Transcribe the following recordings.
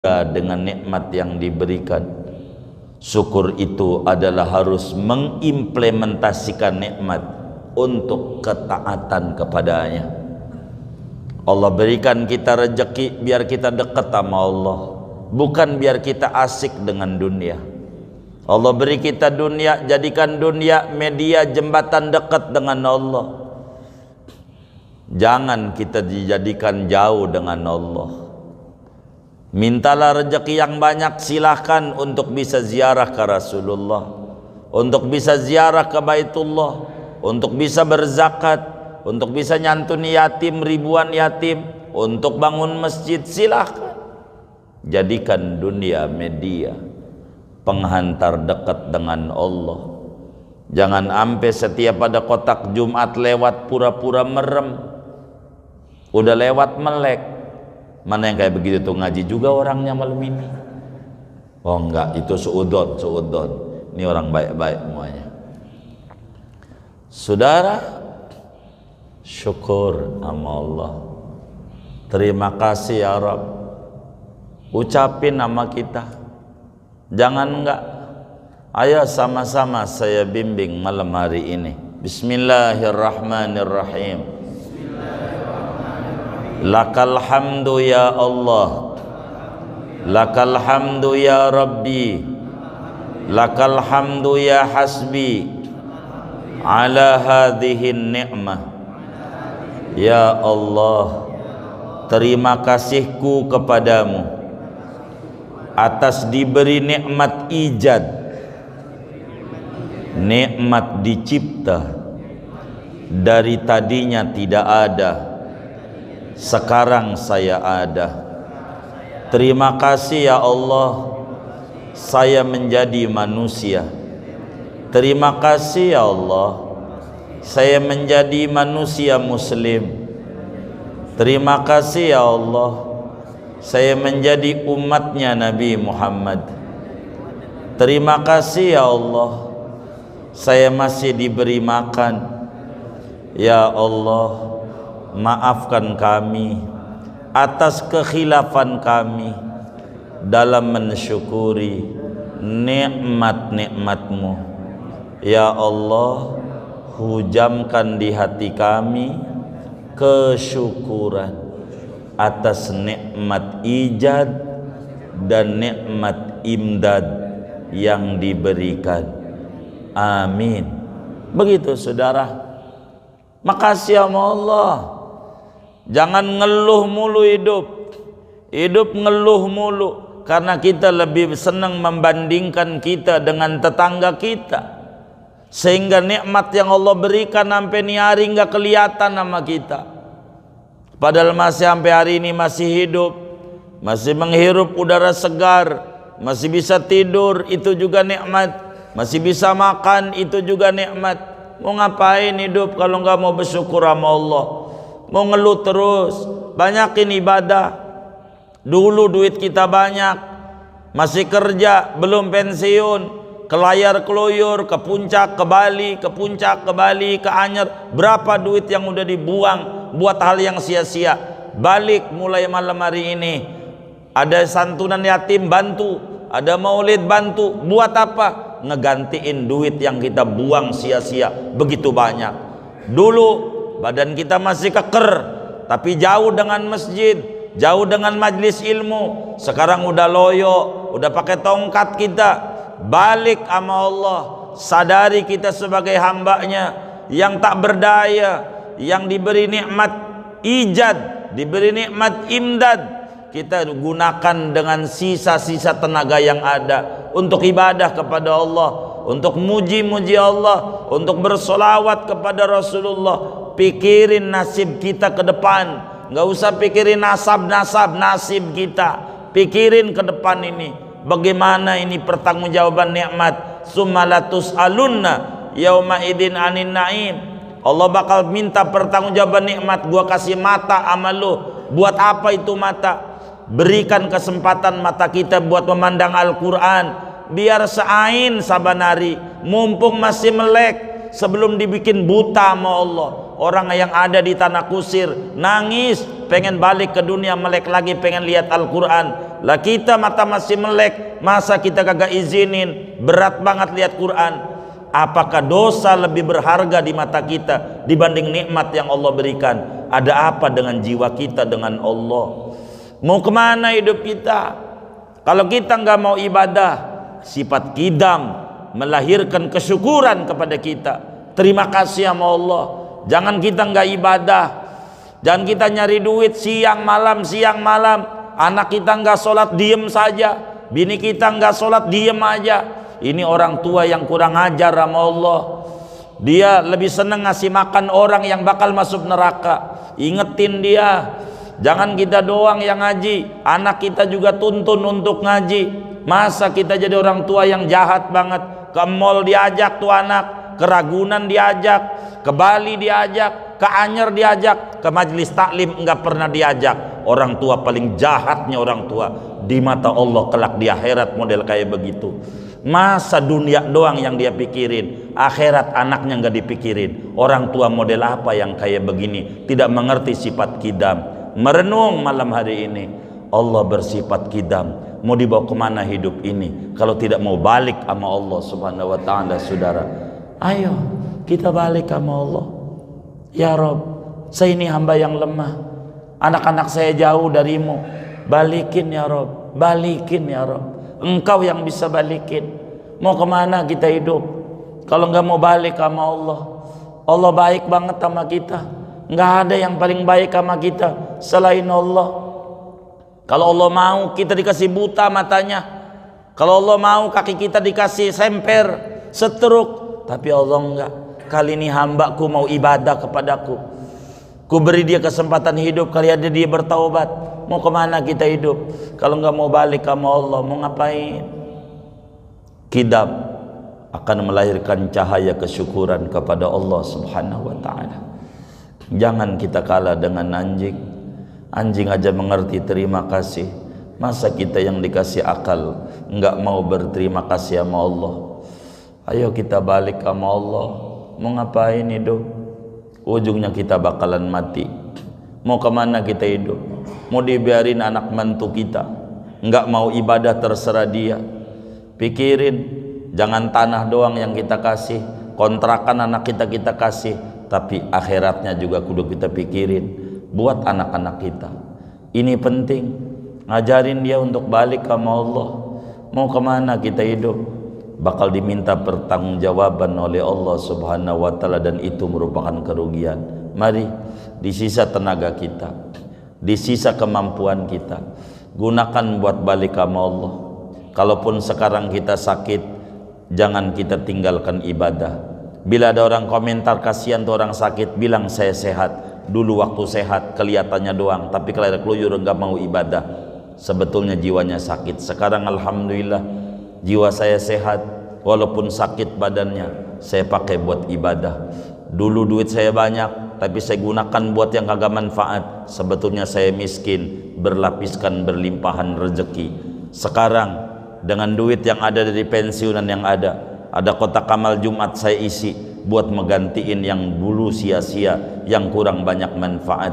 dengan nikmat yang diberikan. Syukur itu adalah harus mengimplementasikan nikmat untuk ketaatan kepadanya. Allah berikan kita rezeki biar kita dekat sama Allah, bukan biar kita asik dengan dunia. Allah beri kita dunia, jadikan dunia media jembatan dekat dengan Allah. Jangan kita dijadikan jauh dengan Allah. Mintalah rezeki yang banyak, silahkan untuk bisa ziarah ke Rasulullah, untuk bisa ziarah ke Baitullah, untuk bisa berzakat, untuk bisa nyantuni yatim, ribuan yatim, untuk bangun masjid, silahkan. Jadikan dunia media penghantar dekat dengan Allah. Jangan sampai setiap ada kotak Jumat lewat pura-pura merem, udah lewat melek. Mana yang kayak begitu tuh, ngaji juga orangnya malam ini? Oh enggak, itu suudon. Ini orang baik-baik semuanya. Saudara, syukur sama Allah. Terima kasih ya Rabb. Ucapin nama kita. Jangan enggak. Ayo sama-sama saya bimbing malam hari ini. Bismillahirrahmanirrahim. Lakal hamdu ya Allah, lakal hamdu ya Rabbi, lakal hamdu ya hasbi, ala hadhihin ni'mah. Ya Allah, terima kasihku kepadamu atas diberi nikmat ijad, nikmat dicipta, dari tadinya tidak ada, sekarang saya ada. Terima kasih ya Allah, saya menjadi manusia. Terima kasih ya Allah, saya menjadi manusia muslim. Terima kasih ya Allah, saya menjadi umatnya Nabi Muhammad. Terima kasih ya Allah, saya masih diberi makan. Ya Allah, maafkan kami atas kekhilafan kami dalam mensyukuri nikmat-nikmat-Mu. Ya Allah, hujamkan di hati kami kesyukuran atas nikmat ijad dan nikmat imdad yang diberikan. Amin. Begitu saudara. Makasih sama Allah. Jangan ngeluh mulu hidup ngeluh mulu, karena kita lebih senang membandingkan kita dengan tetangga kita, sehingga nikmat yang Allah berikan sampai ni hari nggak kelihatan sama kita. Padahal masih sampai hari ini masih hidup, masih menghirup udara segar, masih bisa tidur, itu juga nikmat. Masih bisa makan, itu juga nikmat. Mau ngapain hidup kalau nggak mau bersyukur sama Allah? Mau ngeluh terus? Banyakin ibadah. Dulu duit kita banyak, masih kerja, belum pensiun, kelayar keluyur, ke puncak, ke Bali, ke puncak, ke Bali, ke Anyer. Berapa duit yang udah dibuang buat hal yang sia-sia? Balik mulai malam hari ini, ada santunan yatim, bantu. Ada maulid, bantu. Buat apa? Ngegantiin duit yang kita buang sia-sia begitu banyak. Dulu badan kita masih keker, tapi jauh dengan masjid, jauh dengan majlis ilmu. Sekarang udah loyo, udah pakai tongkat kita. Balik sama Allah, sadari kita sebagai hambanya yang tak berdaya, yang diberi nikmat ijad, diberi nikmat imdad. Kita gunakan dengan sisa-sisa tenaga yang ada untuk ibadah kepada Allah, untuk muji-muji Allah, untuk bersolawat kepada Rasulullah. Pikirin nasib kita ke depan, nggak usah pikirin nasib kita. Pikirin ke depan ini, bagaimana ini pertanggungjawaban nikmat. Summalatus alunna yauma idin anin naim. Allah bakal minta pertanggungjawaban nikmat. Gua kasih mata sama lu, buat apa itu mata? Berikan kesempatan mata kita buat memandang Al-Quran, biar seain sabanari, mumpung masih melek, sebelum dibikin buta sama Allah. Orang yang ada di tanah kusir nangis, pengen balik ke dunia, melek lagi pengen lihat Al-Quran. Lah kita mata masih melek, masa kita kagak izinin? Berat banget lihat Quran. Apakah dosa lebih berharga di mata kita dibanding nikmat yang Allah berikan? Ada apa dengan jiwa kita dengan Allah? Mau kemana hidup kita? Kalau kita nggak mau ibadah, sifat kidam melahirkan kesyukuran kepada kita. Terima kasih sama Allah. Jangan kita nggak ibadah, jangan kita nyari duit siang malam. Anak kita nggak sholat diem saja, bini kita nggak sholat diem aja. Ini orang tua yang kurang ajar sama Allah. Dia lebih seneng ngasih makan orang yang bakal masuk neraka. Ingetin dia, jangan kita doang yang ngaji, anak kita juga tuntun untuk ngaji. Masa kita jadi orang tua yang jahat banget? Ke mall diajak tuh anak, ke Ragunan diajak, ke Bali diajak, ke Anyer diajak, ke majelis taklim enggak pernah diajak. Orang tua paling jahatnya orang tua di mata Allah kelak di akhirat model kayak begitu. Masa dunia doang yang dia pikirin, akhirat anaknya nggak dipikirin. Orang tua model apa yang kayak begini? Tidak mengerti sifat kidam. Merenung malam hari ini, Allah bersifat kidam. Mau dibawa kemana hidup ini kalau tidak mau balik sama Allah subhanahu wa ta'ala? Saudara, ayo kita balik sama Allah. Ya Rob, saya ini hamba yang lemah, anak-anak saya jauh darimu. Balikin ya Rob, balikin ya Rob. Engkau yang bisa balikin. Mau kemana kita hidup kalau nggak mau balik sama Allah? Allah baik banget sama kita. Nggak ada yang paling baik sama kita selain Allah. Kalau Allah mau kita dikasih buta matanya, kalau Allah mau kaki kita dikasih semper, setruk. Tapi Allah enggak. Kali ini hambaku mau ibadah kepadaku, ku beri dia kesempatan hidup, kali ada dia bertaubat. Mau kemana kita hidup kalau nggak mau balik sama Allah? Mau ngapain? Kidam akan melahirkan cahaya kesyukuran kepada Allah subhanahu wa ta'ala. Jangan kita kalah dengan anjing. Anjing aja mengerti terima kasih, masa kita yang dikasih akal nggak mau berterima kasih sama Allah? Ayo kita balik sama Allah. Mau ngapain hidup? Ujungnya kita bakalan mati. Mau kemana kita hidup? Mau dibiarin anak mantu kita nggak mau ibadah, terserah dia. Pikirin, jangan tanah doang yang kita kasih, kontrakan anak kita kasih, tapi akhiratnya juga kudu kita pikirin buat anak-anak kita. Ini penting, ngajarin dia untuk balik sama Allah. Mau kemana kita hidup? Bakal diminta pertanggungjawaban oleh Allah subhanahu wa ta'ala, dan itu merupakan kerugian. Mari di sisa tenaga kita, di sisa kemampuan kita, gunakan buat balik sama Allah. Kalaupun sekarang kita sakit, jangan kita tinggalkan ibadah. Bila ada orang komentar kasihan tuh orang sakit, bilang saya sehat. Dulu waktu sehat kelihatannya doang, tapi kalau ada keluyur enggak mau ibadah, sebetulnya jiwanya sakit. Sekarang alhamdulillah jiwa saya sehat, walaupun sakit badannya, saya pakai buat ibadah. Dulu duit saya banyak, tapi saya gunakan buat yang kagak manfaat. Sebetulnya saya miskin, berlapiskan berlimpahan rezeki. Sekarang dengan duit yang ada dari pensiunan yang ada kotak amal Jumat saya isi buat menggantiin yang dulu sia-sia, yang kurang banyak manfaat,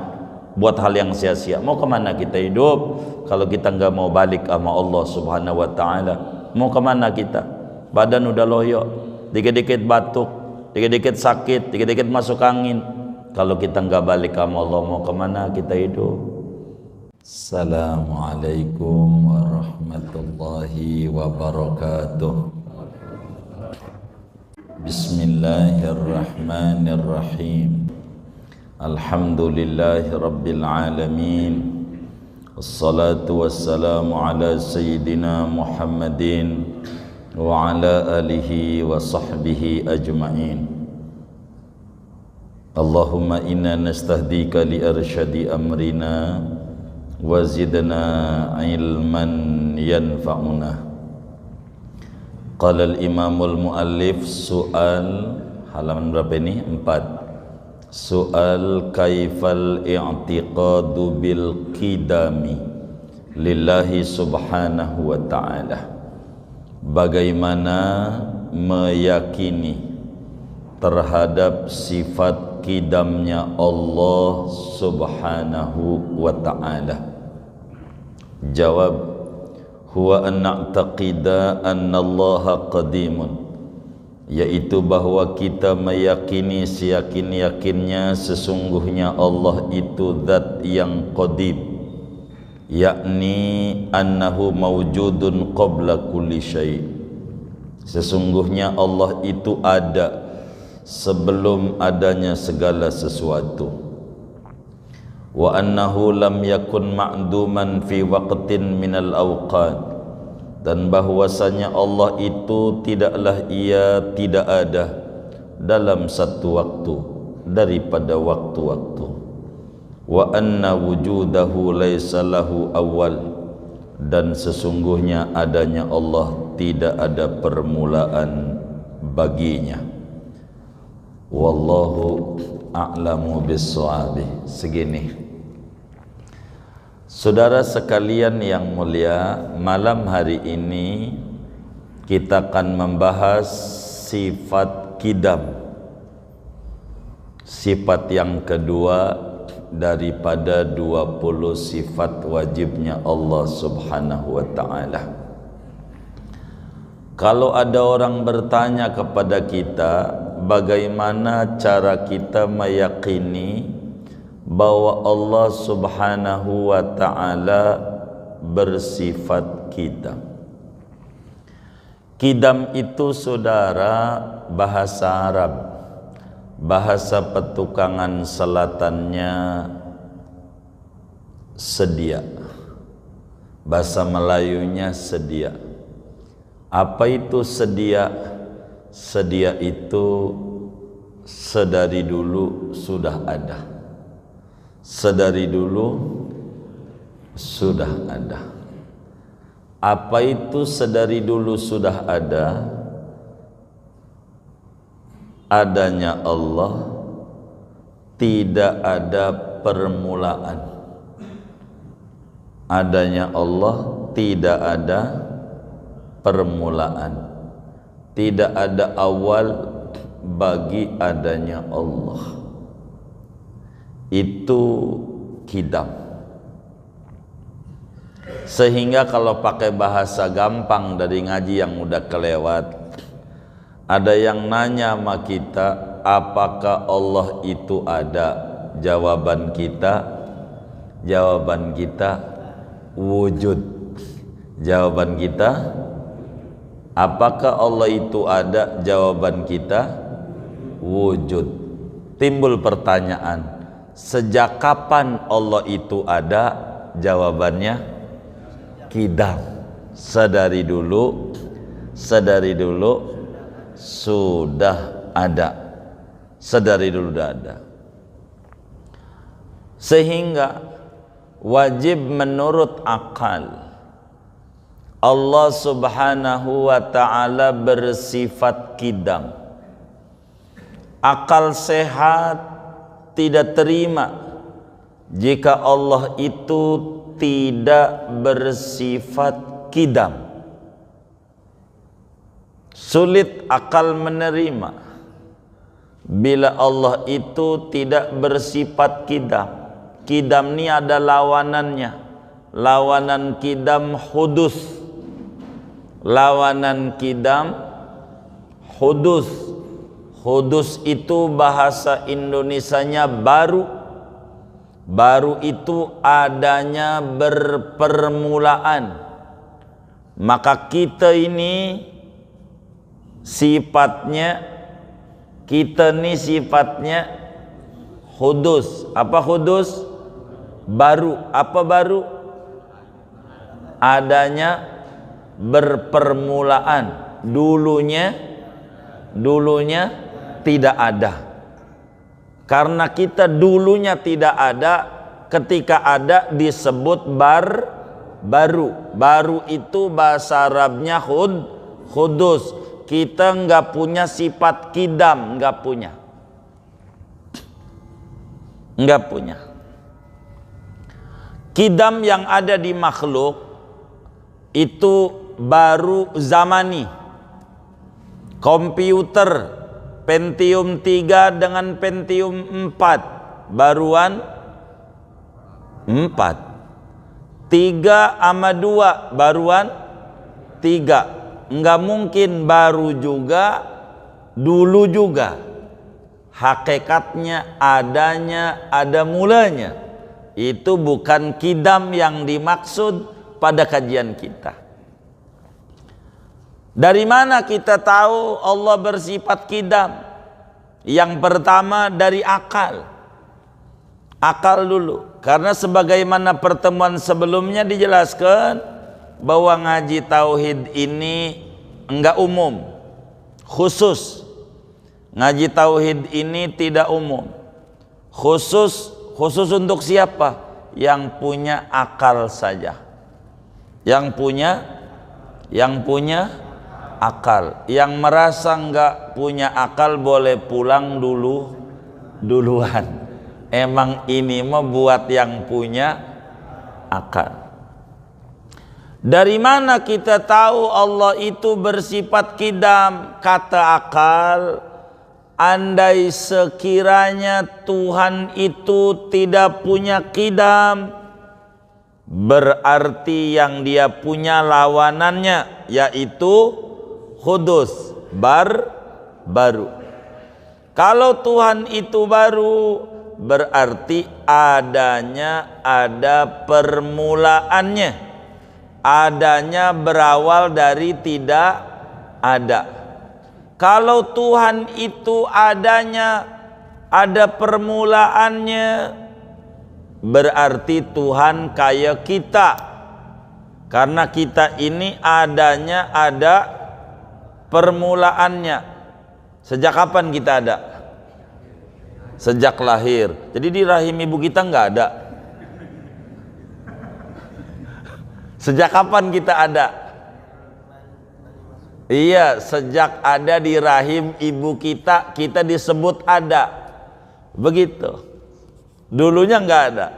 buat hal yang sia-sia. Mau kemana kita hidup kalau kita nggak mau balik sama Allah subhanahu wa ta'ala? Mau kemana kita? Badan udah loyo, dikit-dikit batuk, dikit-dikit sakit, dikit-dikit masuk angin. Kalau kita nggak balik sama Allah, mau kemana kita hidup? Assalamualaikum warahmatullahi wabarakatuh. Bismillahirrahmanirrahim. Alhamdulillahi rabbil alamin. Wassalatu wassalamu ala sayyidina Muhammadin wa ala alihi wa sahbihi ajma'in. Allahumma inna nastahdika li arsyadi amrina wa zidna ilman yanfa'una. Qala al-imamul muallif, soal halaman berapa ini? 4. Soal kaifal i'tiqadu bil qidami lillahi subhanahu wa ta'ala. Bagaimana meyakini terhadap sifat kidamnya Allah subhanahu wa ta'ala? Jawab, huwa an na'taqida annallaha qadimun, yaitu bahwa kita meyakini seyakin-yakinnya sesungguhnya Allah itu zat yang qadim, yakni annahu mawjudun qabla kulli syai', sesungguhnya Allah itu ada sebelum adanya segala sesuatu. Wa annahu lam yakun ma'duman fi waqtin minal awqat, dan bahwasanya Allah itu tidaklah ia tidak ada dalam satu waktu daripada waktu-waktu. Wa anna wujudahu laisa lahu awal, dan sesungguhnya adanya Allah tidak ada permulaan baginya. Wallahu a'lamu bis-shawab. Segini, saudara sekalian yang mulia, malam hari ini kita akan membahas sifat qidam, sifat yang kedua daripada 20 sifat wajibnya Allah Subhanahu wa ta'ala. Kalau ada orang bertanya kepada kita, bagaimana cara kita meyakini bahwa Allah Subhanahu wa ta'ala bersifat qidam? Qidam itu saudara bahasa Arab, bahasa petukangan selatannya sedia, bahasa Melayunya sedia. Apa itu sedia? Sedia itu sedari dulu sudah ada, sedari dulu sudah ada. Apa itu sedari dulu sudah ada? Adanya Allah tidak ada permulaan. Adanya Allah tidak ada permulaan, tidak ada awal bagi adanya Allah. Itu qidam. Sehingga kalau pakai bahasa gampang dari ngaji yang udah kelewat, ada yang nanya sama kita, apakah Allah itu ada? Jawaban kita wujud. Jawaban kita, apakah Allah itu ada? Jawaban kita wujud. Timbul pertanyaan, sejak kapan Allah itu ada? Jawabannya qidam. Sedari dulu sudah ada. Sedari dulu sudah ada. Sehingga wajib menurut akal Allah Subhanahu wa ta'ala bersifat qidam. Akal sehat tidak terima jika Allah itu tidak bersifat qidam. Sulit akal menerima bila Allah itu tidak bersifat qidam. Qidam ini ada lawanannya. Lawanan qidam hudus. Lawanan qidam hudus. Hudus itu bahasa Indonesianya baru. Baru itu adanya berpermulaan. Maka kita ini sifatnya hudus. Apa hudus? Baru. Apa baru? Adanya berpermulaan. Dulunya tidak ada. Karena kita dulunya tidak ada, ketika ada disebut baru. Baru itu bahasa Arabnya hudus. Kita nggak punya sifat qidam, nggak punya. Qidam yang ada di makhluk itu baru zamani. Komputer Pentium 3 dengan Pentium 4 baruan 4. 3 sama 2 baruan 3. Enggak mungkin baru juga, dulu juga. Hakikatnya adanya, ada mulanya. Itu bukan kidam yang dimaksud pada kajian kita. Dari mana kita tahu Allah bersifat kidam? Yang pertama dari akal. Akal dulu. Karena sebagaimana pertemuan sebelumnya dijelaskan bahwa ngaji tauhid ini enggak umum, khusus. Ngaji tauhid ini tidak umum, khusus untuk siapa? Yang punya akal saja. Yang punya akal. Yang merasa enggak punya akal boleh pulang duluan. Emang ini mah buat yang punya akal. Dari mana kita tahu Allah itu bersifat kidam? Kata akal, andai sekiranya Tuhan itu tidak punya kidam, berarti yang dia punya lawanannya, yaitu hudus, baru. Kalau Tuhan itu baru, berarti ada permulaannya, adanya berawal dari tidak ada. Kalau Tuhan itu adanya, ada permulaannya, berarti Tuhan kayak kita. Karena kita ini adanya ada permulaannya. Sejak kapan kita ada? Sejak lahir. Jadi di rahim ibu kita nggak ada. Sejak kapan kita ada? Iya, sejak ada di rahim ibu kita, kita disebut ada. Begitu. Dulunya nggak ada.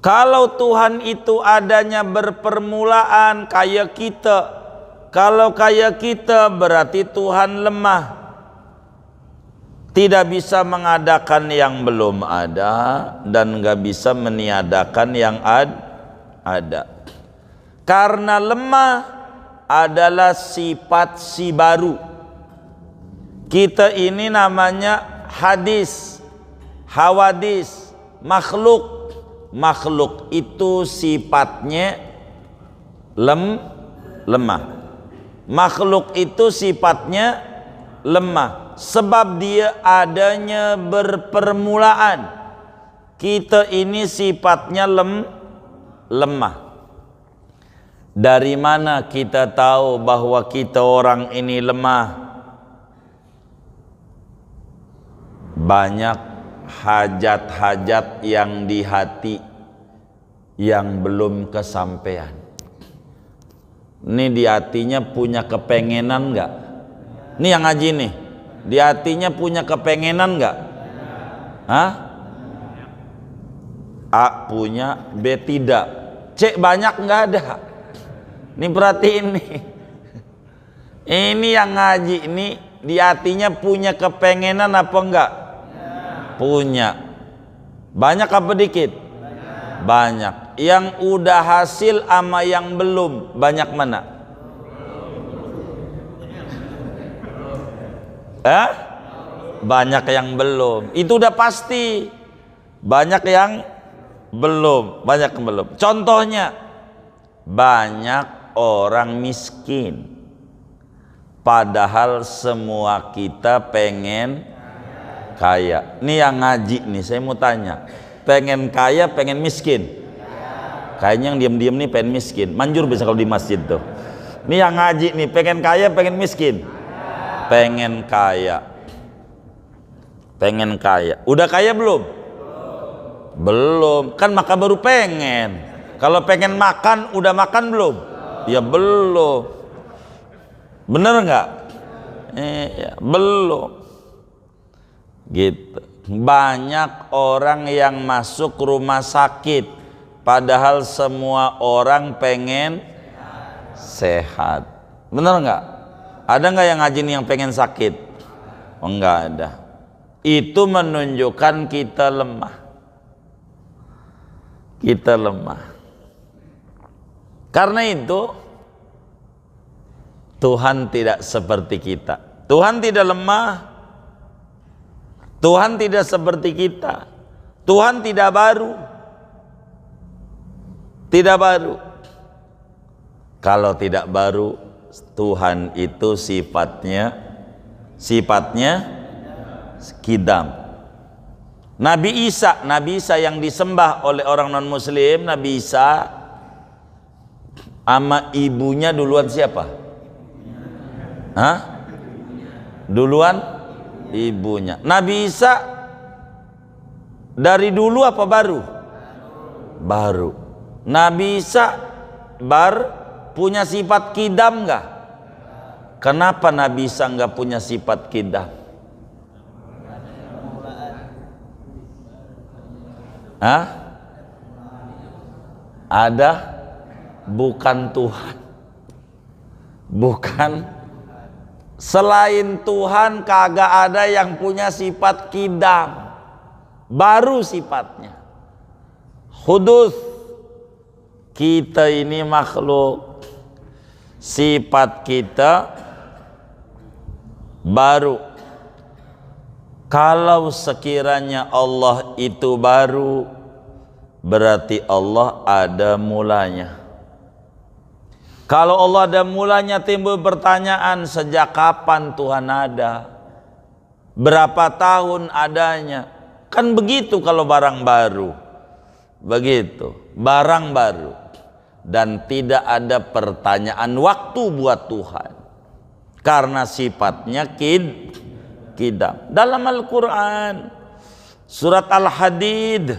Kalau Tuhan itu adanya berpermulaan kayak kita, kalau kayak kita berarti Tuhan lemah. Tidak bisa mengadakan yang belum ada dan nggak bisa meniadakan yang ada. Karena lemah adalah sifat si baru. Kita ini namanya hadis, hawadis, makhluk. Makhluk itu sifatnya lemah. Makhluk itu sifatnya lemah. Sebab dia adanya berpermulaan. Kita ini sifatnya lemah. Dari mana kita tahu bahwa kita orang ini lemah? Banyak hajat-hajat yang di hati yang belum kesampaian. Ini di hatinya punya kepengenan enggak? Ini yang ngaji nih. Di hatinya punya kepengenan enggak? Hah? A punya, B tidak. C banyak enggak ada. Ini perhatiin nih. Ini yang ngaji ini di hatinya punya kepengenan apa enggak? Punya. Banyak apa dikit? Banyak. Yang udah hasil sama yang belum, banyak mana? Banyak yang belum. Itu udah pasti. Banyak yang belum. Contohnya, banyak orang miskin. Padahal semua kita pengen kaya. Ini yang ngaji nih, saya mau tanya. Pengen kaya, pengen miskin? Kayaknya yang diam-diam nih pengen miskin. Manjur bisa kalau di masjid tuh. Ini yang ngaji nih, pengen kaya, pengen miskin? Pengen kaya. Pengen kaya. Udah kaya belum? Belum. Kan maka baru pengen. Kalau pengen makan, udah makan belum? Ya belum. Bener nggak? Ya, belum. Gitu. Banyak orang yang masuk rumah sakit, padahal semua orang pengen sehat. Bener nggak? Ada nggak yang ngaji nih yang pengen sakit? Oh, nggak ada. Itu menunjukkan kita lemah. Kita lemah. Karena itu Tuhan tidak seperti kita. Tuhan tidak lemah. Tuhan tidak seperti kita. Tuhan tidak baru. Tidak baru. Kalau tidak baru, Tuhan itu sifatnya qidam. Nabi Isa yang disembah oleh orang non muslim, Nabi Isa ama ibunya duluan siapa? Hah? Duluan ibunya. Nabi Isa dari dulu apa baru? Baru. Nabi Isa punya sifat qidam enggak? Kenapa Nabi Isa enggak punya sifat qidam? Hah? Ada? Bukan Tuhan. Bukan. Selain Tuhan kagak ada yang punya sifat qidam. Baru sifatnya. Hudus. Kita ini makhluk. Sifat kita baru. Kalau sekiranya Allah itu baru, berarti Allah ada mulanya. Kalau Allah ada mulanya, timbul pertanyaan, sejak kapan Tuhan ada? Berapa tahun adanya? Kan begitu kalau barang baru. Begitu, barang baru. Dan tidak ada pertanyaan waktu buat Tuhan. Karena sifatnya qidam. Dalam Al-Quran surat Al-Hadid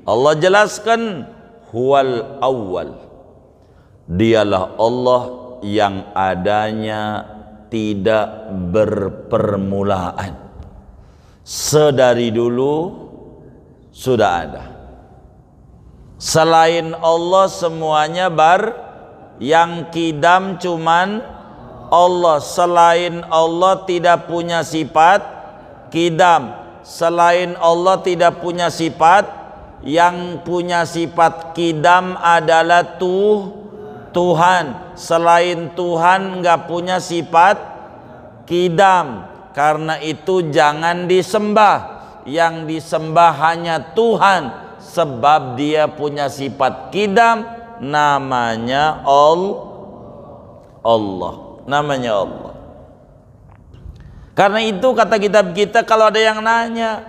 Allah jelaskan huwal awwal, dialah Allah yang adanya tidak berpermulaan, sedari dulu sudah ada. Selain Allah semuanya yang qidam cuman Allah. Selain Allah tidak punya sifat qidam. Selain Allah tidak punya sifat. Yang punya sifat qidam adalah Tuhan. Selain Tuhan nggak punya sifat qidam. Karena itu jangan disembah. Yang disembah hanya Tuhan, sebab dia punya sifat qidam, namanya Allah. Namanya Allah. Karena itu kata kitab kita, kalau ada yang nanya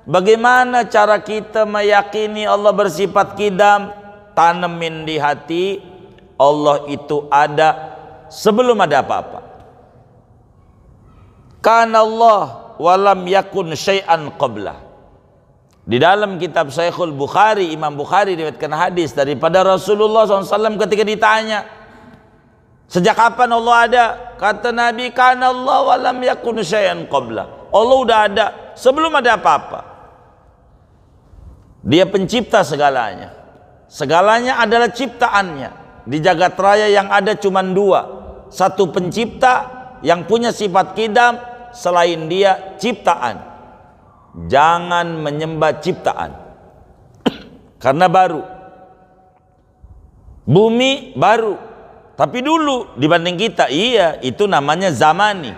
bagaimana cara kita meyakini Allah bersifat qidam, tanemin di hati Allah itu ada sebelum ada apa-apa. Kana Allah walam yakun syai'an qablah. Di dalam kitab Sahihul Bukhari, Imam Bukhari diriwayatkan hadis daripada Rasulullah SAW ketika ditanya, sejak kapan Allah ada? Kata Nabi, kana Allah wa lam yakun syai'an qabla. Allah udah ada sebelum ada apa-apa. Dia pencipta segalanya. Segalanya adalah ciptaannya. Di jagat raya yang ada cuma dua. Satu pencipta yang punya sifat qidam, selain dia ciptaan. Jangan menyembah ciptaan. Karena baru. Bumi baru. Tapi dulu dibanding kita, iya, itu namanya zamani.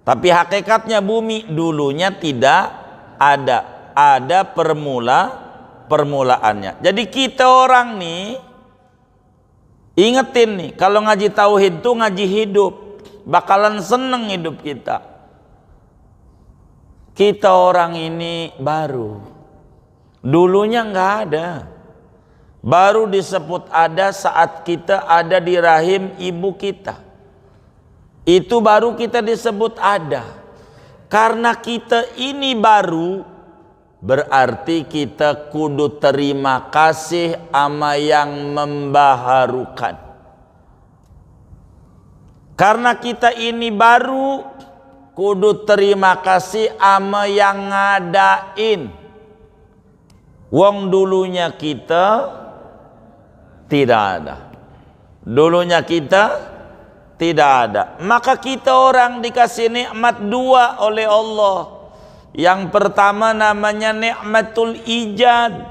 Tapi hakikatnya bumi dulunya tidak ada. Ada permulaannya. Jadi kita orang nih, ingetin nih, kalau ngaji tauhid tuh ngaji hidup. Bakalan seneng hidup kita. Kita orang ini baru. Dulunya nggak ada. Baru disebut ada saat kita ada di rahim ibu kita. Itu baru kita disebut ada. Karena kita ini baru, berarti kita kudu terima kasih ama yang membaharukan. Karena kita ini baru, kudu terima kasih ama yang ngadain. Wong dulunya kita tidak ada. Dulunya kita tidak ada. Maka kita orang dikasih nikmat dua oleh Allah. Yang pertama namanya nikmatul ijad.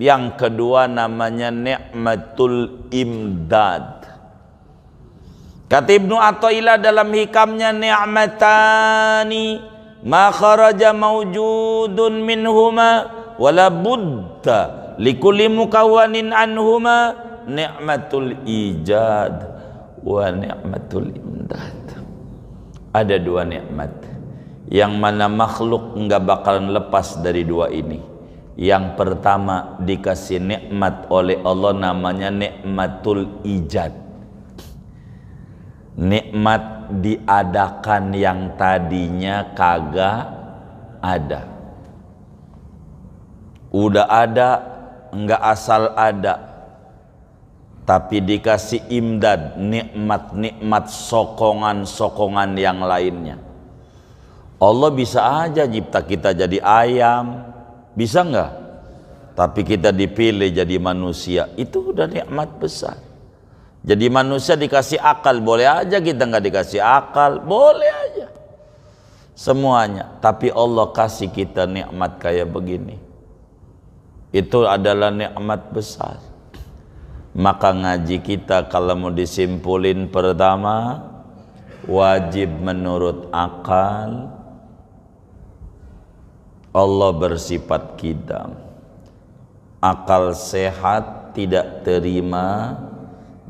Yang kedua namanya ni'matul imdad. Kata Ibnu Athaillah dalam hikamnya, ni'matani ma kharaja mawjudun minhuma wala budda likulli mukawwanin anhuma ni'matul ijad wa ni'matul imdad. Ada dua nikmat yang mana makhluk enggak bakalan lepas dari dua ini. Yang pertama dikasih nikmat oleh Allah namanya nikmatul ijad. Nikmat diadakan yang tadinya kagak ada. Udah ada, enggak asal ada, tapi dikasih imdad, nikmat-nikmat, sokongan-sokongan yang lainnya. Allah bisa aja cipta kita jadi ayam, bisa enggak? Tapi kita dipilih jadi manusia, itu udah nikmat besar. Jadi manusia dikasih akal, boleh aja kita nggak dikasih akal, boleh aja semuanya. Tapi Allah kasih kita nikmat kayak begini, itu adalah nikmat besar. Maka ngaji kita kalau mau disimpulin, pertama wajib menurut akal. Allah bersifat qidam. Akal sehat tidak terima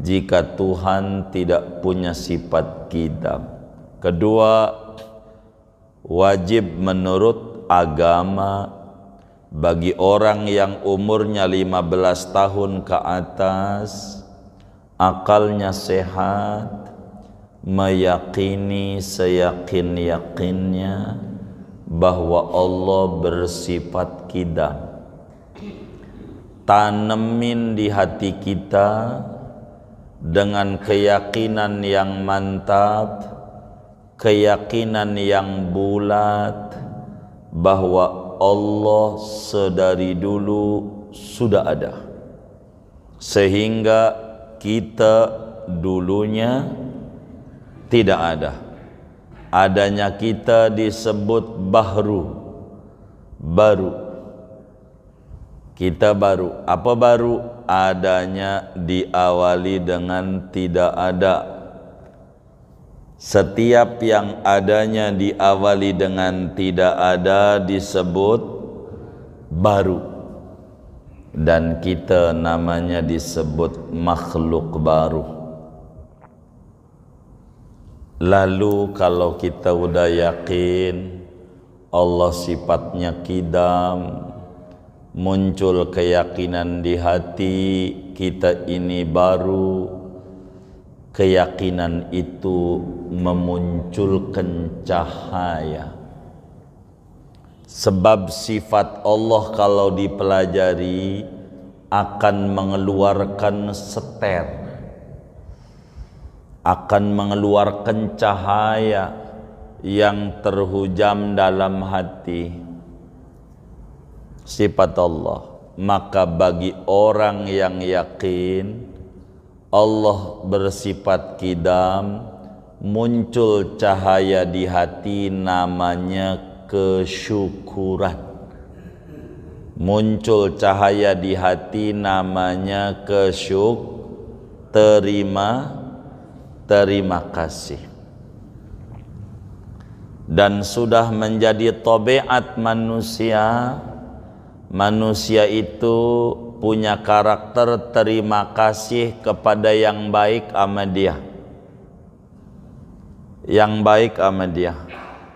jika Tuhan tidak punya sifat qidam. Kedua, wajib menurut agama bagi orang yang umurnya 15 tahun ke atas, akalnya sehat, meyakini seyakin-yakinnya bahwa Allah bersifat qidam. Tanemin di hati kita dengan keyakinan yang mantap, keyakinan yang bulat bahwa Allah sedari dulu sudah ada, sehingga kita dulunya tidak ada. Adanya kita disebut baru. Kita baru. Apa baru? Adanya diawali dengan tidak ada. Setiap yang adanya diawali dengan tidak ada disebut baru. Dan kita namanya disebut makhluk baru. Lalu kalau kita udah yakin Allah sifatnya qidam, muncul keyakinan di hati kita ini baru, keyakinan itu memunculkan cahaya. Sebab sifat Allah kalau dipelajari akan mengeluarkan seter, akan mengeluarkan cahaya yang terhujam dalam hati. Sifat Allah. Maka bagi orang yang yakin Allah bersifat qidam, muncul cahaya di hati namanya kesyukuran. Muncul cahaya di hati namanya terima kasih. Dan sudah menjadi tabiat manusia. Manusia itu punya karakter terima kasih kepada yang baik sama dia. Yang baik sama dia,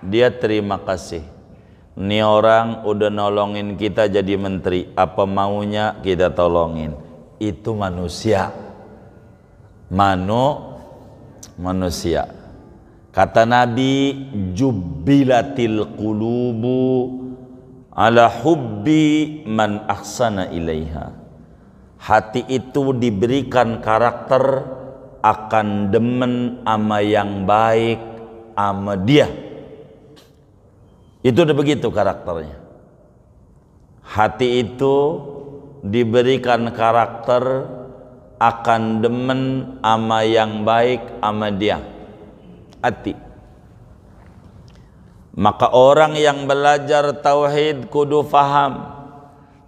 dia terima kasih. Ini orang udah nolongin kita jadi menteri, apa maunya kita tolongin. Itu manusia. Manusia. Kata Nabi, jubbilatil qulubu ala hubbi man ahsana ilaiha. Hati itu diberikan karakter akan demen ama yang baik ama dia. Itu udah begitu karakternya. Hati itu diberikan karakter akan demen ama yang baik ama dia. Hati. Maka orang yang belajar tauhid kudu faham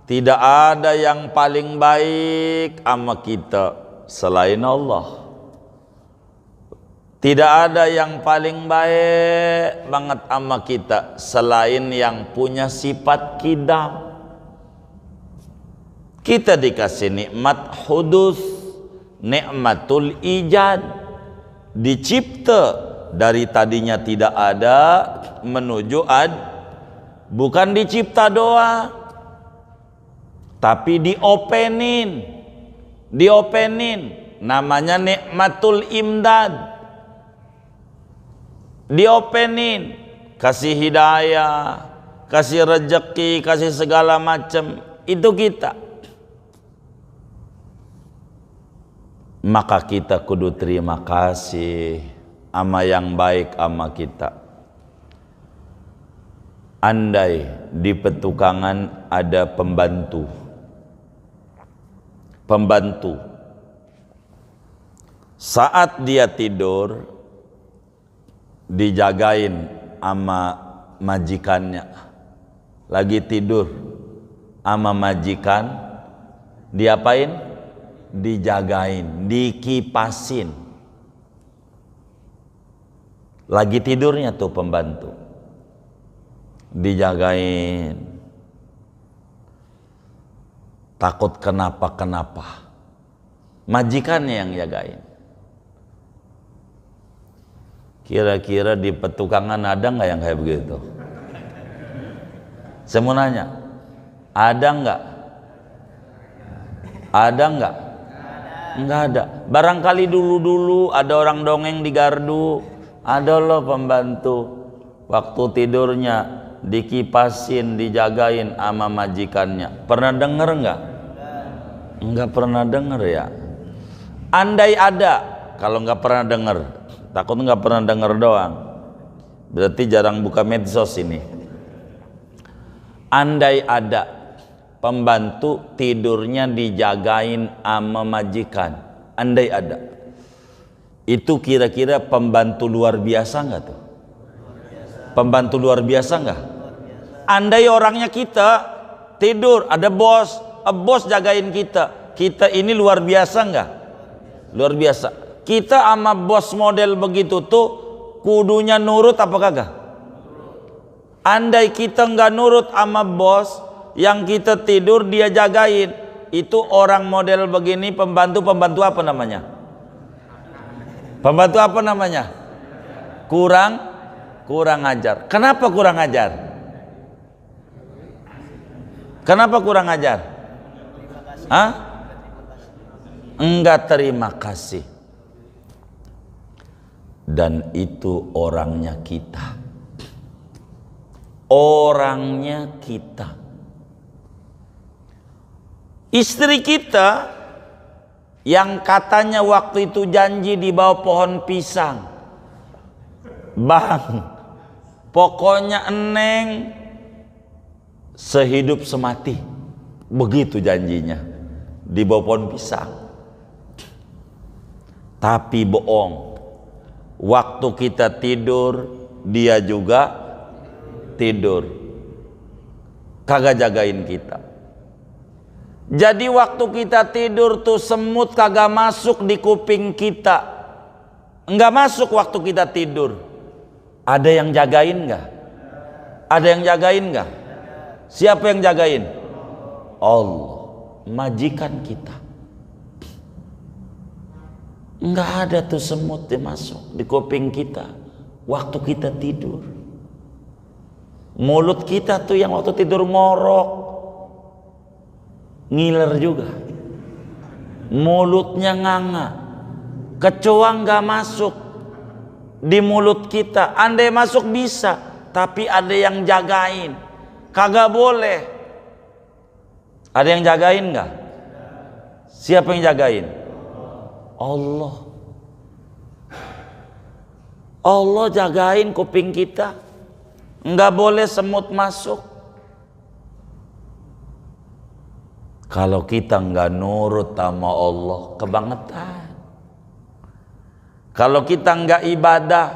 Tidak ada yang paling baik sama kita selain Allah. Tidak ada yang paling baik banget sama kita selain yang punya sifat kidam. Kita dikasih nikmat hudus, nikmatul ijad, dicipta dari tadinya tidak ada menuju bukan dicipta doang, tapi diopenin, namanya nikmatul imdad, diopenin, kasih hidayah, kasih rezeki, kasih segala macam, itu kita. Maka kita kudu terima kasih sama yang baik sama kita. Andai di petukangan ada pembantu, saat dia tidur dijagain sama majikannya, lagi tidur sama majikan, diapain? Dijagain, dikipasin. Lagi tidurnya tuh pembantu, dijagain, takut kenapa-kenapa, majikannya yang jagain. Kira-kira di petukangan ada nggak yang kayak begitu? Saya mau nanya, ada nggak? Ada nggak? Nggak ada. Barangkali dulu-dulu ada orang dongeng di gardu, ada loh pembantu waktu tidurnya dikipasin, dijagain sama majikannya. Pernah denger nggak? Nggak pernah denger ya. Andai ada, kalau nggak pernah denger, takut nggak pernah denger doang, berarti jarang buka medsos ini. Andai ada pembantu tidurnya dijagain sama majikan, andai ada, itu kira-kira pembantu luar biasa nggak tuh? Pembantu luar biasa nggak? Andai orangnya kita tidur, ada bos jagain kita, kita ini luar biasa nggak? Luar biasa. Kita sama bos model begitu tuh kudunya nurut apa kagak? Andai kita nggak nurut sama bos yang kita tidur dia jagain, itu orang model begini pembantu apa namanya? Pembantu apa namanya? Kurang ajar. Kenapa kurang ajar? Kenapa kurang ajar? Hah? Enggak terima kasih. Dan itu orangnya kita. Orangnya kita. Istri kita yang katanya waktu itu janji di bawah pohon pisang, Bang, pokoknya eneng sehidup semati, begitu janjinya di bawah pohon pisang. Tapi bohong, waktu kita tidur dia juga tidur, kagak jagain kita. Jadi waktu kita tidur tuh semut kagak masuk di kuping kita, enggak masuk waktu kita tidur. Ada yang jagain nggak? Ada yang jagain nggak? Siapa yang jagain? Allah, majikan kita. Enggak ada tuh semut yang masuk di kuping kita waktu kita tidur. Mulut kita tuh yang waktu tidur ngorok, ngiler juga, mulutnya nganga, kecoa nggak masuk di mulut kita. Andai masuk bisa, tapi ada yang jagain, kagak boleh. Ada yang jagain nggak? Siapa yang jagain? Allah. Allah jagain kuping kita, nggak boleh semut masuk. Kalau kita nggak nurut sama Allah, kebangetan. Kalau kita nggak ibadah,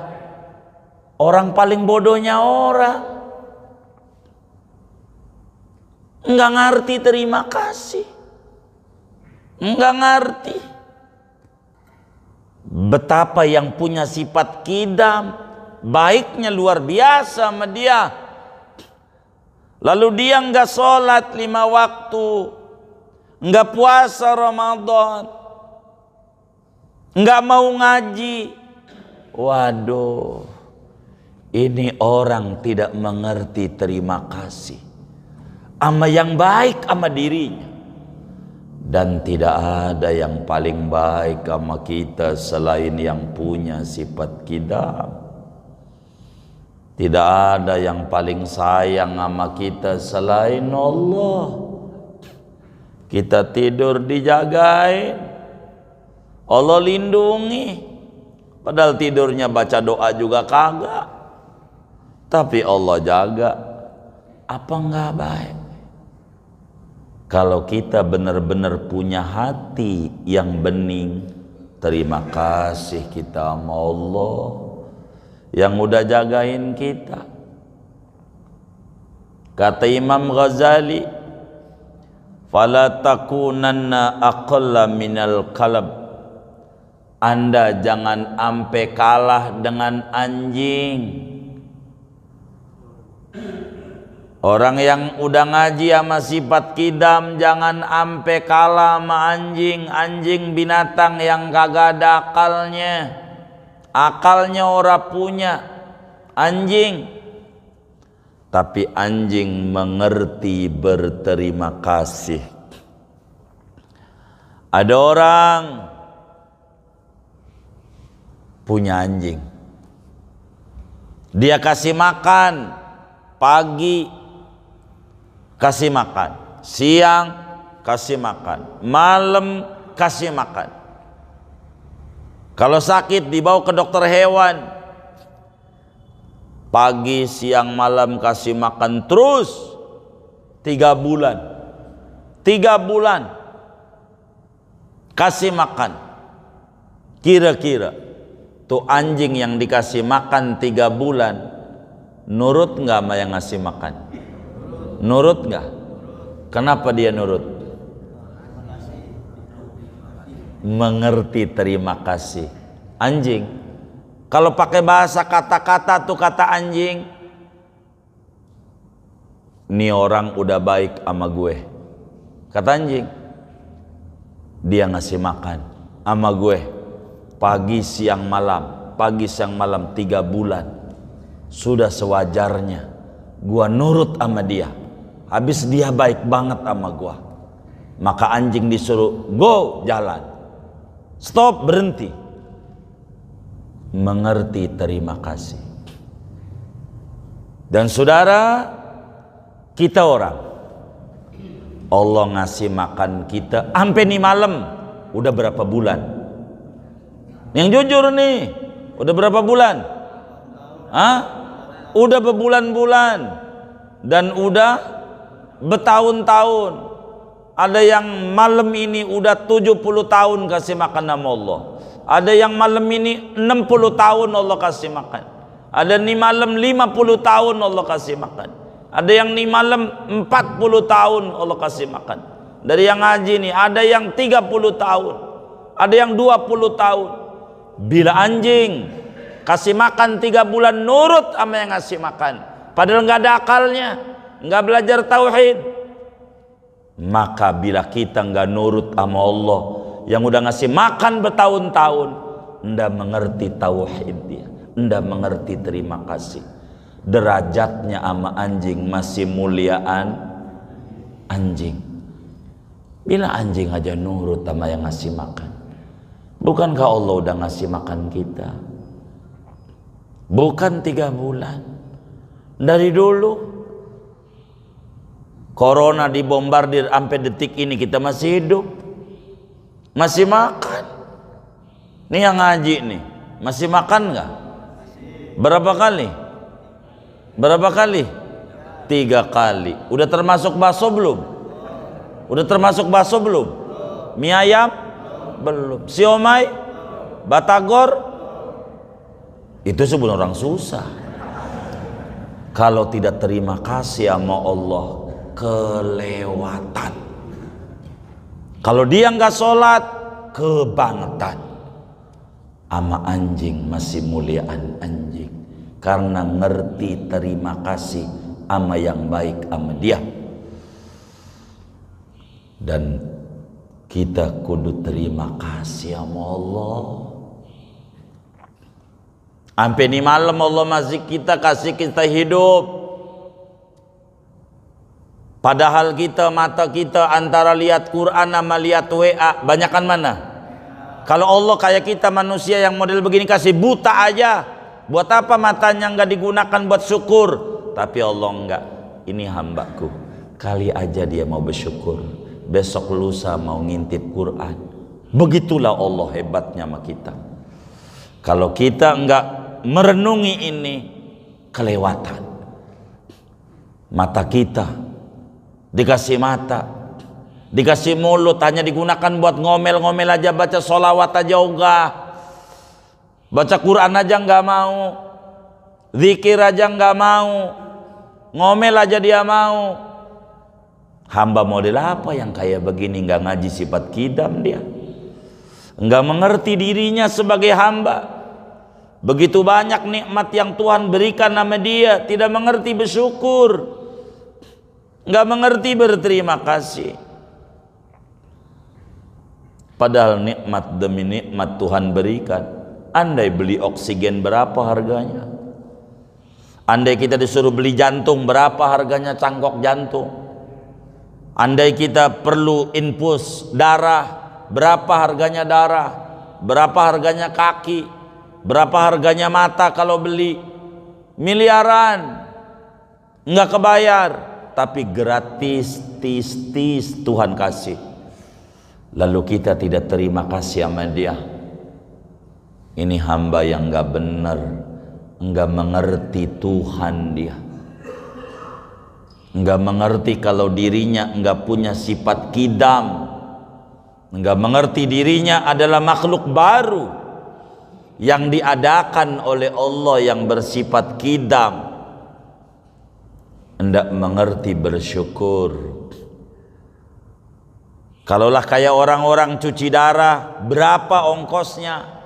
orang paling bodohnya orang. Enggak ngerti terima kasih. Enggak ngerti betapa yang punya sifat kidam baiknya luar biasa sama dia. Lalu dia enggak sholat 5 waktu, enggak puasa Ramadan, enggak mau ngaji. Waduh, ini orang tidak mengerti terima kasih sama yang baik sama dirinya. Dan tidak ada yang paling baik sama kita selain yang punya sifat kidam. Tidak ada yang paling sayang sama kita selain Allah. Kita tidur dijagain, Allah lindungi. Padahal tidurnya baca doa juga kagak, tapi Allah jaga. Apa enggak baik? Kalau kita benar-benar punya hati yang bening, terima kasih kita sama Allah yang udah jagain kita. Kata Imam Ghazali, fala takunanna aqalla minal kalb. Anda jangan ampe kalah dengan anjing. Orang yang udah ngaji sama sifat kidam jangan ampe kalah sama anjing. Anjing binatang yang kagak ada akalnya. Akalnya orang punya anjing. Tapi anjing mengerti berterima kasih. Ada orang punya anjing, dia kasih makan pagi, kasih makan siang, kasih makan malam, kasih makan. Kalau sakit dibawa ke dokter hewan, pagi siang malam kasih makan terus 3 bulan. 3 bulan kasih makan. Kira-kira tuh anjing yang dikasih makan 3 bulan nurut nggak sama yang ngasih makan? Nurut nggak? Kenapa dia nurut? Mengerti terima kasih. Anjing kalau pakai bahasa kata-kata tuh kata anjing, nih orang udah baik sama gue. Kata anjing, dia ngasih makan sama gue pagi siang malam, pagi siang malam 3 bulan. Sudah sewajarnya gua nurut sama dia. Habis dia baik banget sama gua, maka anjing disuruh go, jalan, stop, berhenti. Mengerti terima kasih. Dan saudara, kita orang Allah ngasih makan kita sampai nih malam. Udah berapa bulan? Yang jujur nih, udah berapa bulan? Hah? Udah berbulan-bulan dan udah bertahun-tahun. Ada yang malam ini udah 70 tahun kasih makan sama Allah. Ada yang malam ini 60 tahun Allah kasih makan. Ada nih malam 50 tahun Allah kasih makan. Ada yang nih malam 40 tahun Allah kasih makan. Dari yang ngaji nih ada yang 30 tahun, ada yang 20 tahun. Bila anjing kasih makan 3 bulan nurut sama yang ngasih makan, padahal nggak ada akalnya, nggak belajar tauhid, maka bila kita nggak nurut sama Allah yang udah ngasih makan bertahun-tahun, ndak mengerti tauhid dia, ndak mengerti terima kasih. Derajatnya sama anjing masih muliaan anjing. Bila anjing aja nurut sama yang ngasih makan, bukankah Allah udah ngasih makan kita? Bukan 3 bulan. Dari dulu corona dibombardir sampai detik ini kita masih hidup, masih makan. Nih yang ngaji nih masih makan nggak? Berapa kali? Berapa kali? 3 kali. Udah termasuk bakso belum? Udah termasuk bakso belum? Mie ayam? Belum. Siomay? Batagor? Itu sebelum orang susah. Kalau tidak terima kasih sama Allah, kelewatan. Kalau dia nggak sholat, kebangetan. Ama anjing masih muliaan anjing, karena ngerti terima kasih ama yang baik ama dia. Dan kita kudu terima kasih sama Allah. Sampai ini malam Allah masih kita kasih kita hidup. Padahal kita mata kita antara lihat Quran sama lihat WA, banyakan mana? Kalau Allah kayak kita manusia yang model begini kasih buta aja, buat apa matanya nggak digunakan buat syukur? Tapi Allah enggak. Ini hambaku, kali aja dia mau bersyukur, besok lusa mau ngintip Quran. Begitulah Allah hebatnya sama kita. Kalau kita enggak merenungi ini, kelewatan. Mata kita dikasih mata, dikasih mulut, hanya digunakan buat ngomel-ngomel aja, baca sholawat aja enggak, baca Quran aja enggak mau, zikir aja enggak mau, ngomel aja dia mau. Hamba model apa yang kayak begini, enggak ngaji sifat kidam, dia enggak mengerti dirinya sebagai hamba. Begitu banyak nikmat yang Tuhan berikan sama dia, tidak mengerti bersyukur, nggak mengerti berterima kasih. Padahal nikmat demi nikmat Tuhan berikan. Andai beli oksigen berapa harganya? Andai kita disuruh beli jantung, berapa harganya cangkok jantung? Andai kita perlu infus darah, berapa harganya darah? Berapa harganya kaki? Berapa harganya mata kalau beli? Miliaran, nggak kebayar. Tapi gratis, tis Tuhan kasih. Lalu kita tidak terima kasih sama dia. Ini hamba yang nggak benar, nggak mengerti Tuhan dia, nggak mengerti kalau dirinya nggak punya sifat kidam, nggak mengerti dirinya adalah makhluk baru yang diadakan oleh Allah yang bersifat kidam. Hendak mengerti bersyukur. Kalaulah kayak orang-orang cuci darah, berapa ongkosnya?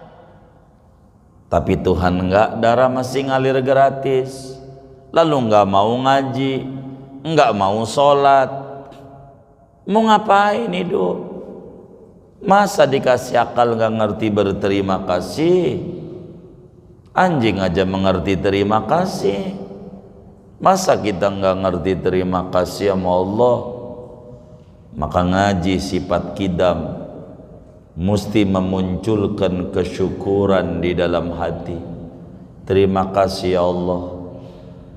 Tapi Tuhan enggak, darah masih ngalir gratis. Lalu enggak mau ngaji, enggak mau sholat. Mau ngapain hidup? Masa dikasih akal enggak ngerti berterima kasih? Anjing aja mengerti terima kasih. Masa kita nggak ngerti terima kasih sama Allah? Maka ngaji sifat kidam mesti memunculkan kesyukuran di dalam hati. Terima kasih ya Allah,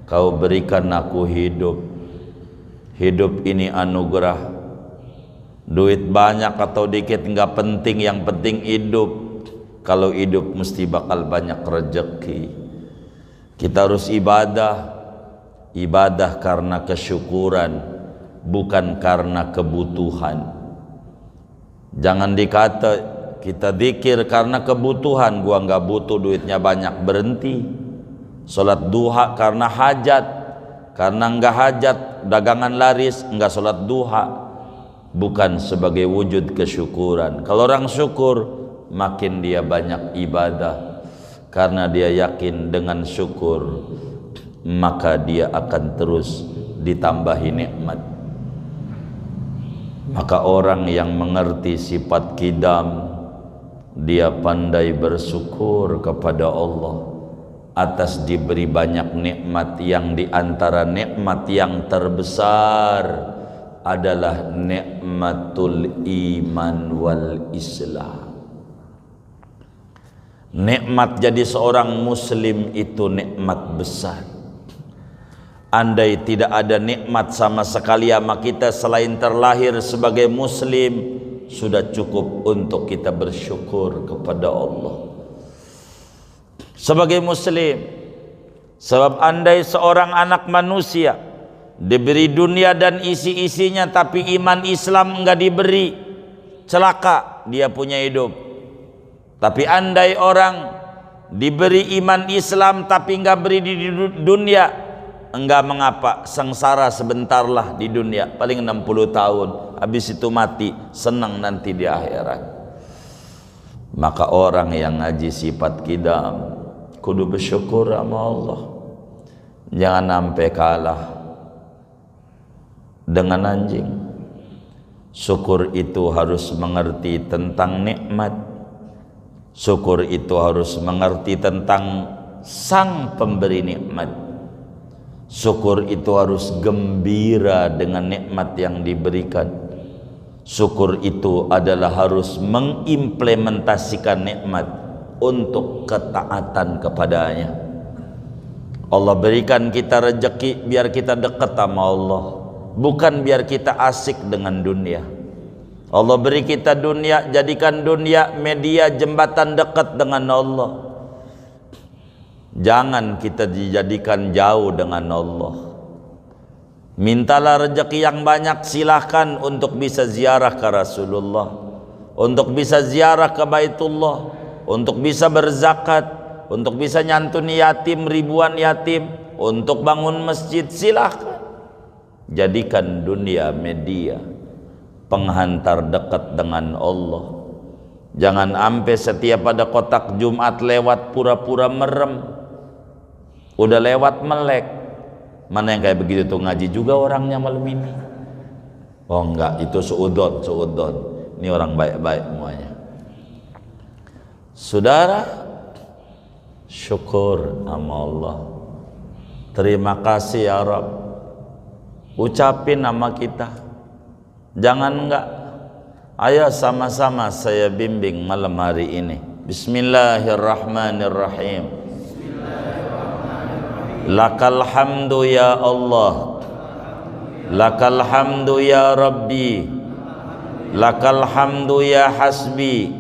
Kau berikan aku hidup. Hidup ini anugerah. Duit banyak atau dikit nggak penting, yang penting hidup. Kalau hidup mesti bakal banyak rezeki. Kita harus ibadah. Ibadah karena kesyukuran, bukan karena kebutuhan. Jangan dikata kita zikir karena kebutuhan, gua nggak butuh duitnya banyak, berhenti. Sholat duha karena hajat, karena nggak hajat dagangan laris nggak sholat duha, bukan sebagai wujud kesyukuran. Kalau orang syukur, makin dia banyak ibadah, karena dia yakin dengan syukur maka dia akan terus ditambahi nikmat. Maka orang yang mengerti sifat kidam, dia pandai bersyukur kepada Allah atas diberi banyak nikmat, yang diantara nikmat yang terbesar adalah nikmatul iman wal Islam. Nikmat jadi seorang muslim itu nikmat besar. Andai tidak ada nikmat sama sekali sama kita selain terlahir sebagai muslim, sudah cukup untuk kita bersyukur kepada Allah sebagai muslim. Sebab andai seorang anak manusia diberi dunia dan isi-isinya tapi iman Islam enggak diberi, celaka dia punya hidup. Tapi andai orang diberi iman Islam tapi enggak beri di dunia, enggak mengapa, sengsara sebentarlah di dunia, paling 60 tahun, habis itu mati, senang nanti di akhirat. Maka orang yang ngaji sifat kidam kudu bersyukur sama Allah, jangan sampai kalah dengan anjing. Syukur itu harus mengerti tentang nikmat, syukur itu harus mengerti tentang sang pemberi nikmat, syukur itu harus gembira dengan nikmat yang diberikan, syukur itu adalah harus mengimplementasikan nikmat untuk ketaatan kepadanya. Allah berikan kita rezeki biar kita dekat sama Allah, bukan biar kita asik dengan dunia. Allah beri kita dunia, jadikan dunia media jembatan dekat dengan Allah. Jangan kita dijadikan jauh dengan Allah. Mintalah rezeki yang banyak, silahkan untuk bisa ziarah ke Rasulullah, untuk bisa ziarah ke Baitullah, untuk bisa berzakat, untuk bisa nyantuni yatim, ribuan yatim, untuk bangun masjid, silahkan. Jadikan dunia media penghantar dekat dengan Allah. Jangan sampai setiap ada kotak Jumat lewat pura-pura merem, udah lewat melek. Mana yang kayak begitu tuh ngaji juga orangnya malam ini? Oh enggak, itu suudon. Ini orang baik-baik semuanya. Saudara, syukur sama Allah. Terima kasih ya Rabb. Ucapin nama kita. Jangan enggak. Ayo sama-sama saya bimbing malam hari ini. Bismillahirrahmanirrahim. Lakal hamdu ya Allah, lakal hamdu ya Rabbi, lakal hamdu ya hasbi,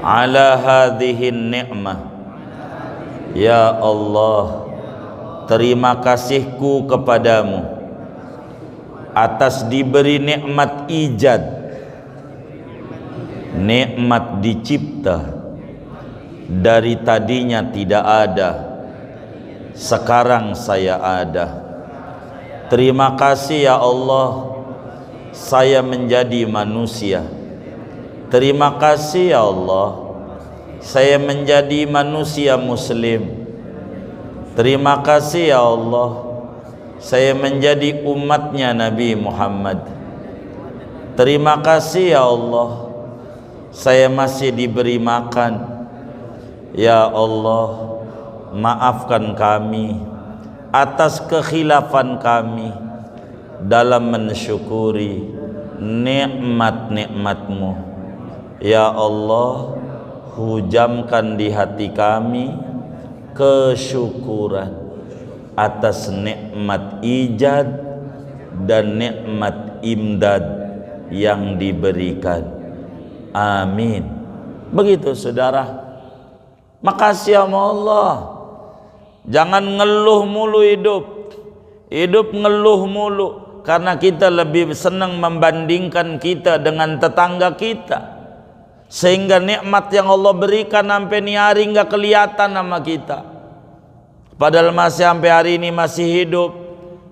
ala hadhihin ni'mah. Ya Allah, terima kasihku kepadamu atas diberi nikmat ijad, nikmat dicipta, dari tadinya tidak ada, sekarang saya ada. Terima kasih ya Allah, saya menjadi manusia. Terima kasih ya Allah, saya menjadi manusia muslim. Terima kasih ya Allah, saya menjadi umatnya Nabi Muhammad. Terima kasih ya Allah, saya masih diberi makan. Ya Allah, maafkan kami atas kekhilafan kami dalam mensyukuri nikmat-nikmat-Mu. Ya Allah, hujamkan di hati kami kesyukuran atas nikmat ijad dan nikmat imdad yang diberikan. Amin. Begitu saudara. Makasih sama Allah. Jangan ngeluh mulu hidup. Hidup ngeluh mulu karena kita lebih senang membandingkan kita dengan tetangga kita, sehingga nikmat yang Allah berikan sampai ni hari nggak kelihatan sama kita. Padahal masih sampai hari ini masih hidup,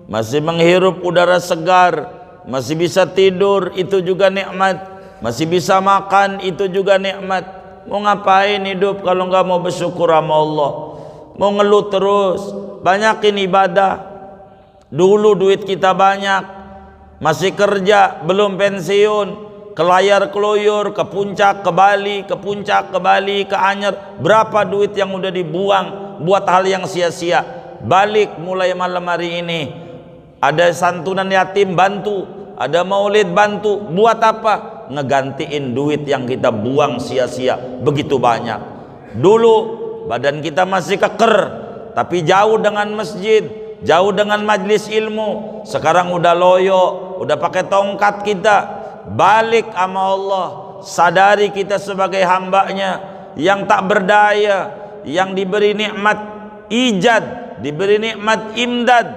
masih menghirup udara segar, masih bisa tidur, itu juga nikmat. Masih bisa makan, itu juga nikmat. Mau ngapain hidup kalau nggak mau bersyukur sama Allah? Mau ngeluh terus? Banyakin ibadah. Dulu duit kita banyak, masih kerja, belum pensiun, kelayar keluyur, ke puncak, ke Bali, ke puncak, ke Bali, ke Anyer. Berapa duit yang udah dibuang buat hal yang sia-sia. Balik mulai malam hari ini, ada santunan yatim, bantu. Ada maulid, bantu. Buat apa? Ngegantiin duit yang kita buang sia-sia begitu banyak. Dulu badan kita masih keker, tapi jauh dengan masjid, jauh dengan majlis ilmu. Sekarang udah loyo, udah pakai tongkat kita. Balik sama Allah, sadari kita sebagai hambanya yang tak berdaya, yang diberi nikmat ijad, diberi nikmat imdad.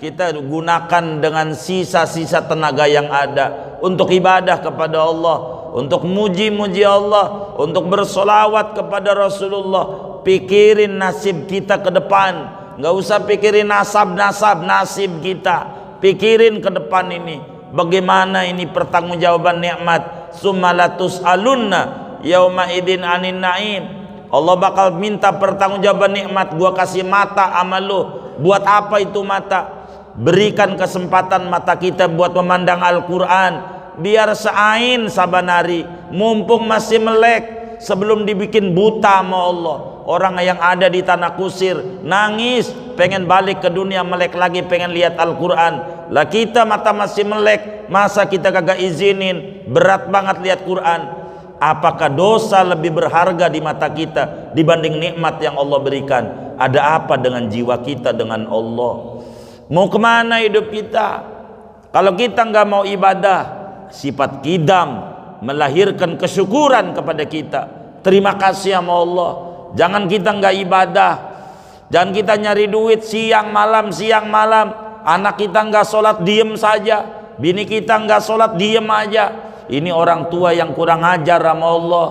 Kita gunakan dengan sisa-sisa tenaga yang ada untuk ibadah kepada Allah, untuk muji-muji Allah, untuk bersolawat kepada Rasulullah. Pikirin nasib kita ke depan, nggak usah pikirin nasib kita, pikirin ke depan ini bagaimana ini pertanggungjawaban nikmat. Summalatus alunna yauma idin anin naim. Allah bakal minta pertanggungjawaban nikmat. Gua kasih mata amal lu, buat apa itu mata? Berikan kesempatan mata kita buat memandang Al-Quran, biar seain sabanari, mumpung masih melek, sebelum dibikin buta sama Allah. Orang yang ada di tanah kusir nangis, pengen balik ke dunia, melek lagi, pengen lihat Al-Quran. Lah kita mata masih melek, masa kita kagak izinin? Berat banget lihat Quran. Apakah dosa lebih berharga di mata kita dibanding nikmat yang Allah berikan? Ada apa dengan jiwa kita dengan Allah? Mau kemana hidup kita? Kalau kita nggak mau ibadah, sifat kidam melahirkan kesyukuran kepada kita. Terima kasih sama Allah. Jangan kita nggak ibadah, jangan kita nyari duit siang malam. Anak kita nggak sholat diem saja, bini kita nggak sholat diem aja. Ini orang tua yang kurang ajar sama Allah.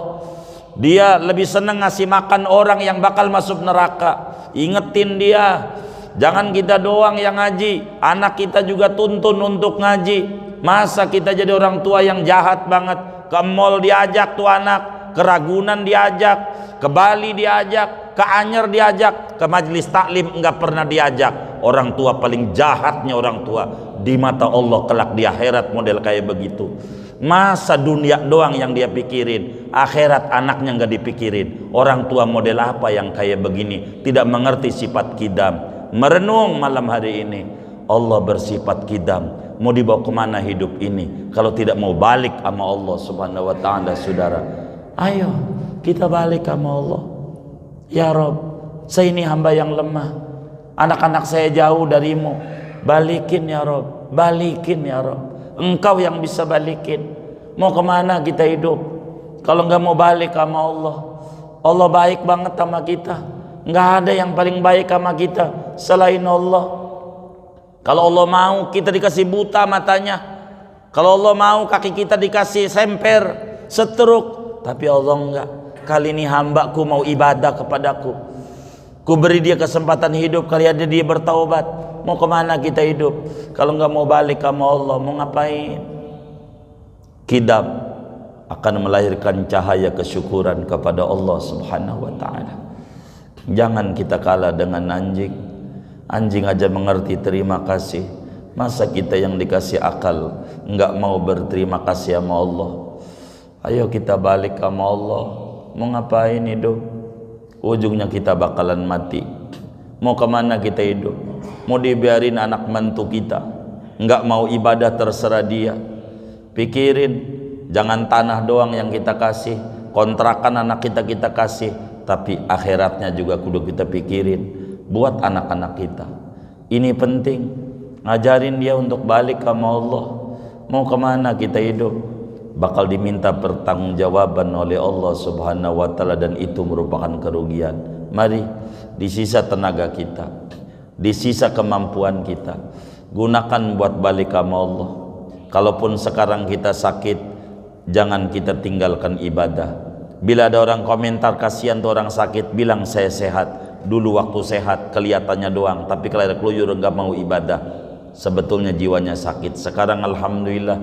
Dia lebih seneng ngasih makan orang yang bakal masuk neraka. Ingetin dia. Jangan kita doang yang ngaji, anak kita juga tuntun untuk ngaji. Masa kita jadi orang tua yang jahat banget? Ke mall diajak tuh anak, ke Ragunan diajak, ke Bali diajak, ke Anyer diajak, ke majelis taklim enggak pernah diajak. Orang tua paling jahatnya orang tua di mata Allah kelak di akhirat model kayak begitu. Masa dunia doang yang dia pikirin, akhirat anaknya nggak dipikirin. Orang tua model apa yang kayak begini? Tidak mengerti sifat kidam. Merenung malam hari ini, Allah bersifat kidam. Mau dibawa kemana hidup ini kalau tidak mau balik sama Allah subhanahu wa ta'ala? Saudara, ayo kita balik sama Allah. Ya Rob, saya ini hamba yang lemah, anak-anak saya jauh darimu. Balikin ya Rob, balikin ya Rob. Engkau yang bisa balikin. Mau kemana kita hidup kalau nggak mau balik sama Allah? Allah baik banget sama kita. Nggak ada yang paling baik sama kita selain Allah. Kalau Allah mau kita dikasih buta matanya, kalau Allah mau kaki kita dikasih semper, setruk. Tapi Allah enggak. Kali ini hambaku mau ibadah kepadaku, ku beri dia kesempatan hidup, kali ada dia bertaubat. Mau kemana kita hidup kalau nggak mau balik sama Allah? Mau ngapain? Kidam akan melahirkan cahaya kesyukuran kepada Allah subhanahu wa ta'ala. Jangan kita kalah dengan anjing. Anjing aja mengerti terima kasih. Masa kita yang dikasih akal nggak mau berterima kasih sama Allah? Ayo kita balik sama Allah. Mau ngapain hidup? Ujungnya kita bakalan mati. Mau kemana kita hidup? Mau dibiarin anak mantu kita nggak mau ibadah, terserah dia. Pikirin, jangan tanah doang yang kita kasih, kontrakan anak kita kasih, tapi akhiratnya juga kudu kita pikirin buat anak-anak kita. Ini penting, ngajarin dia untuk balik sama Allah. Mau kemana kita hidup? Bakal diminta pertanggungjawaban oleh Allah subhanahu wa ta'ala, dan itu merupakan kerugian. Mari di sisa tenaga kita, di sisa kemampuan kita, gunakan buat balik sama Allah. Kalaupun sekarang kita sakit, jangan kita tinggalkan ibadah. Bila ada orang komentar kasihan tuh orang sakit, bilang saya sehat. Dulu waktu sehat kelihatannya doang, tapi kalau ada keluyur enggak mau ibadah, sebetulnya jiwanya sakit. Sekarang alhamdulillah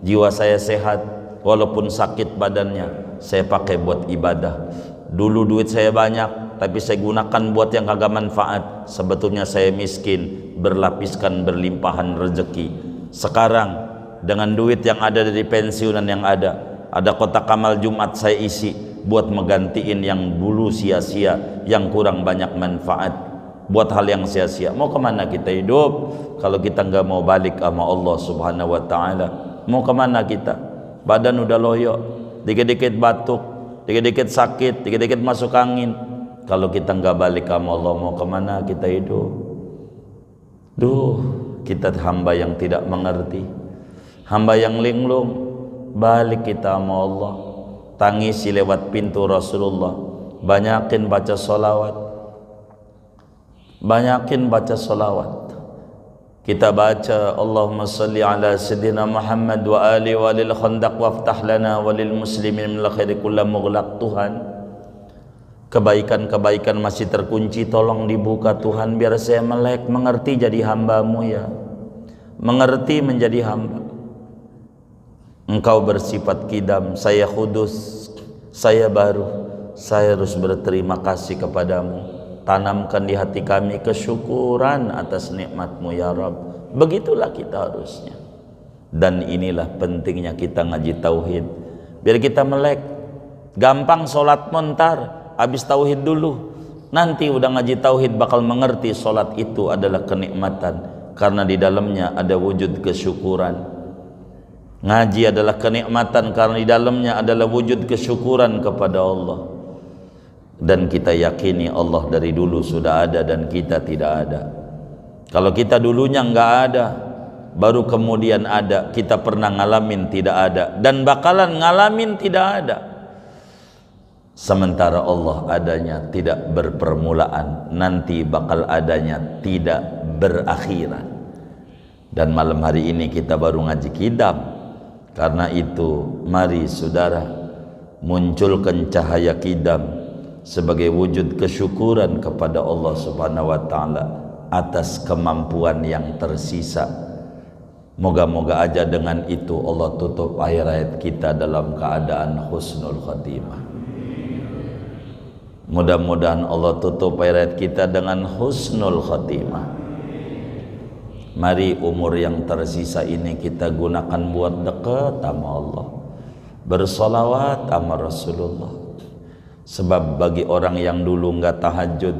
jiwa saya sehat, walaupun sakit badannya, saya pakai buat ibadah. Dulu duit saya banyak, tapi saya gunakan buat yang kagak manfaat. Sebetulnya saya miskin, berlapiskan berlimpahan rezeki. Sekarang dengan duit yang ada dari pensiunan yang ada kotak amal Jumat saya isi buat menggantiin yang dulu sia-sia, yang kurang banyak manfaat, buat hal yang sia-sia. Mau kemana kita hidup kalau kita nggak mau balik sama Allah subhanahu wa ta'ala? Mau kemana kita? Badan udah loyo, dikit-dikit batuk, dikit-dikit sakit, dikit-dikit masuk angin. Kalau kita nggak balik sama Allah, mau kemana kita hidup? Duh, kita hamba yang tidak mengerti, hamba yang linglung. Balik kita sama Allah, tangisi lewat pintu Rasulullah. Banyakin baca solawat, banyakin baca solawat. Kita baca Allahumma salli ala sayyidina Muhammad wa ali walil khandaq waftah lana walil muslimin min khairi kulli mughlaq. Tuhan, Kebaikan-kebaikan masih terkunci, tolong dibuka Tuhan, biar saya melek, mengerti jadi hamba-Mu ya. Mengerti menjadi hamba. Engkau bersifat kidam, saya kudus, saya baru. Saya harus berterima kasih kepadamu. Tanamkan di hati kami kesyukuran atas nikmat-Mu ya Rabb. Begitulah kita harusnya. Dan inilah pentingnya kita ngaji tauhid, biar kita melek. Gampang sholat montar, habis tauhid dulu. Nanti udah ngaji tauhid bakal mengerti sholat itu adalah kenikmatan, karena di dalamnya ada wujud kesyukuran. Ngaji adalah kenikmatan karena di dalamnya adalah wujud kesyukuran kepada Allah. Dan kita yakini Allah dari dulu sudah ada dan kita tidak ada. Kalau kita dulunya nggak ada, baru kemudian ada, kita pernah ngalamin tidak ada dan bakalan ngalamin tidak ada. Sementara Allah adanya tidak berpermulaan, nanti bakal adanya tidak berakhiran. Dan malam hari ini kita baru ngaji kidam. Karena itu mari saudara munculkan cahaya kidam sebagai wujud kesyukuran kepada Allah Subhanahu wa taala atas kemampuan yang tersisa. Moga-moga aja dengan itu Allah tutup akhir-hayat kita dalam keadaan husnul khatimah. Mudah-mudahan Allah tutup akhir-hayat kita dengan husnul khatimah. Mari umur yang tersisa ini kita gunakan buat dekat sama Allah, bersolawat sama Rasulullah. Sebab bagi orang yang dulu nggak tahajud,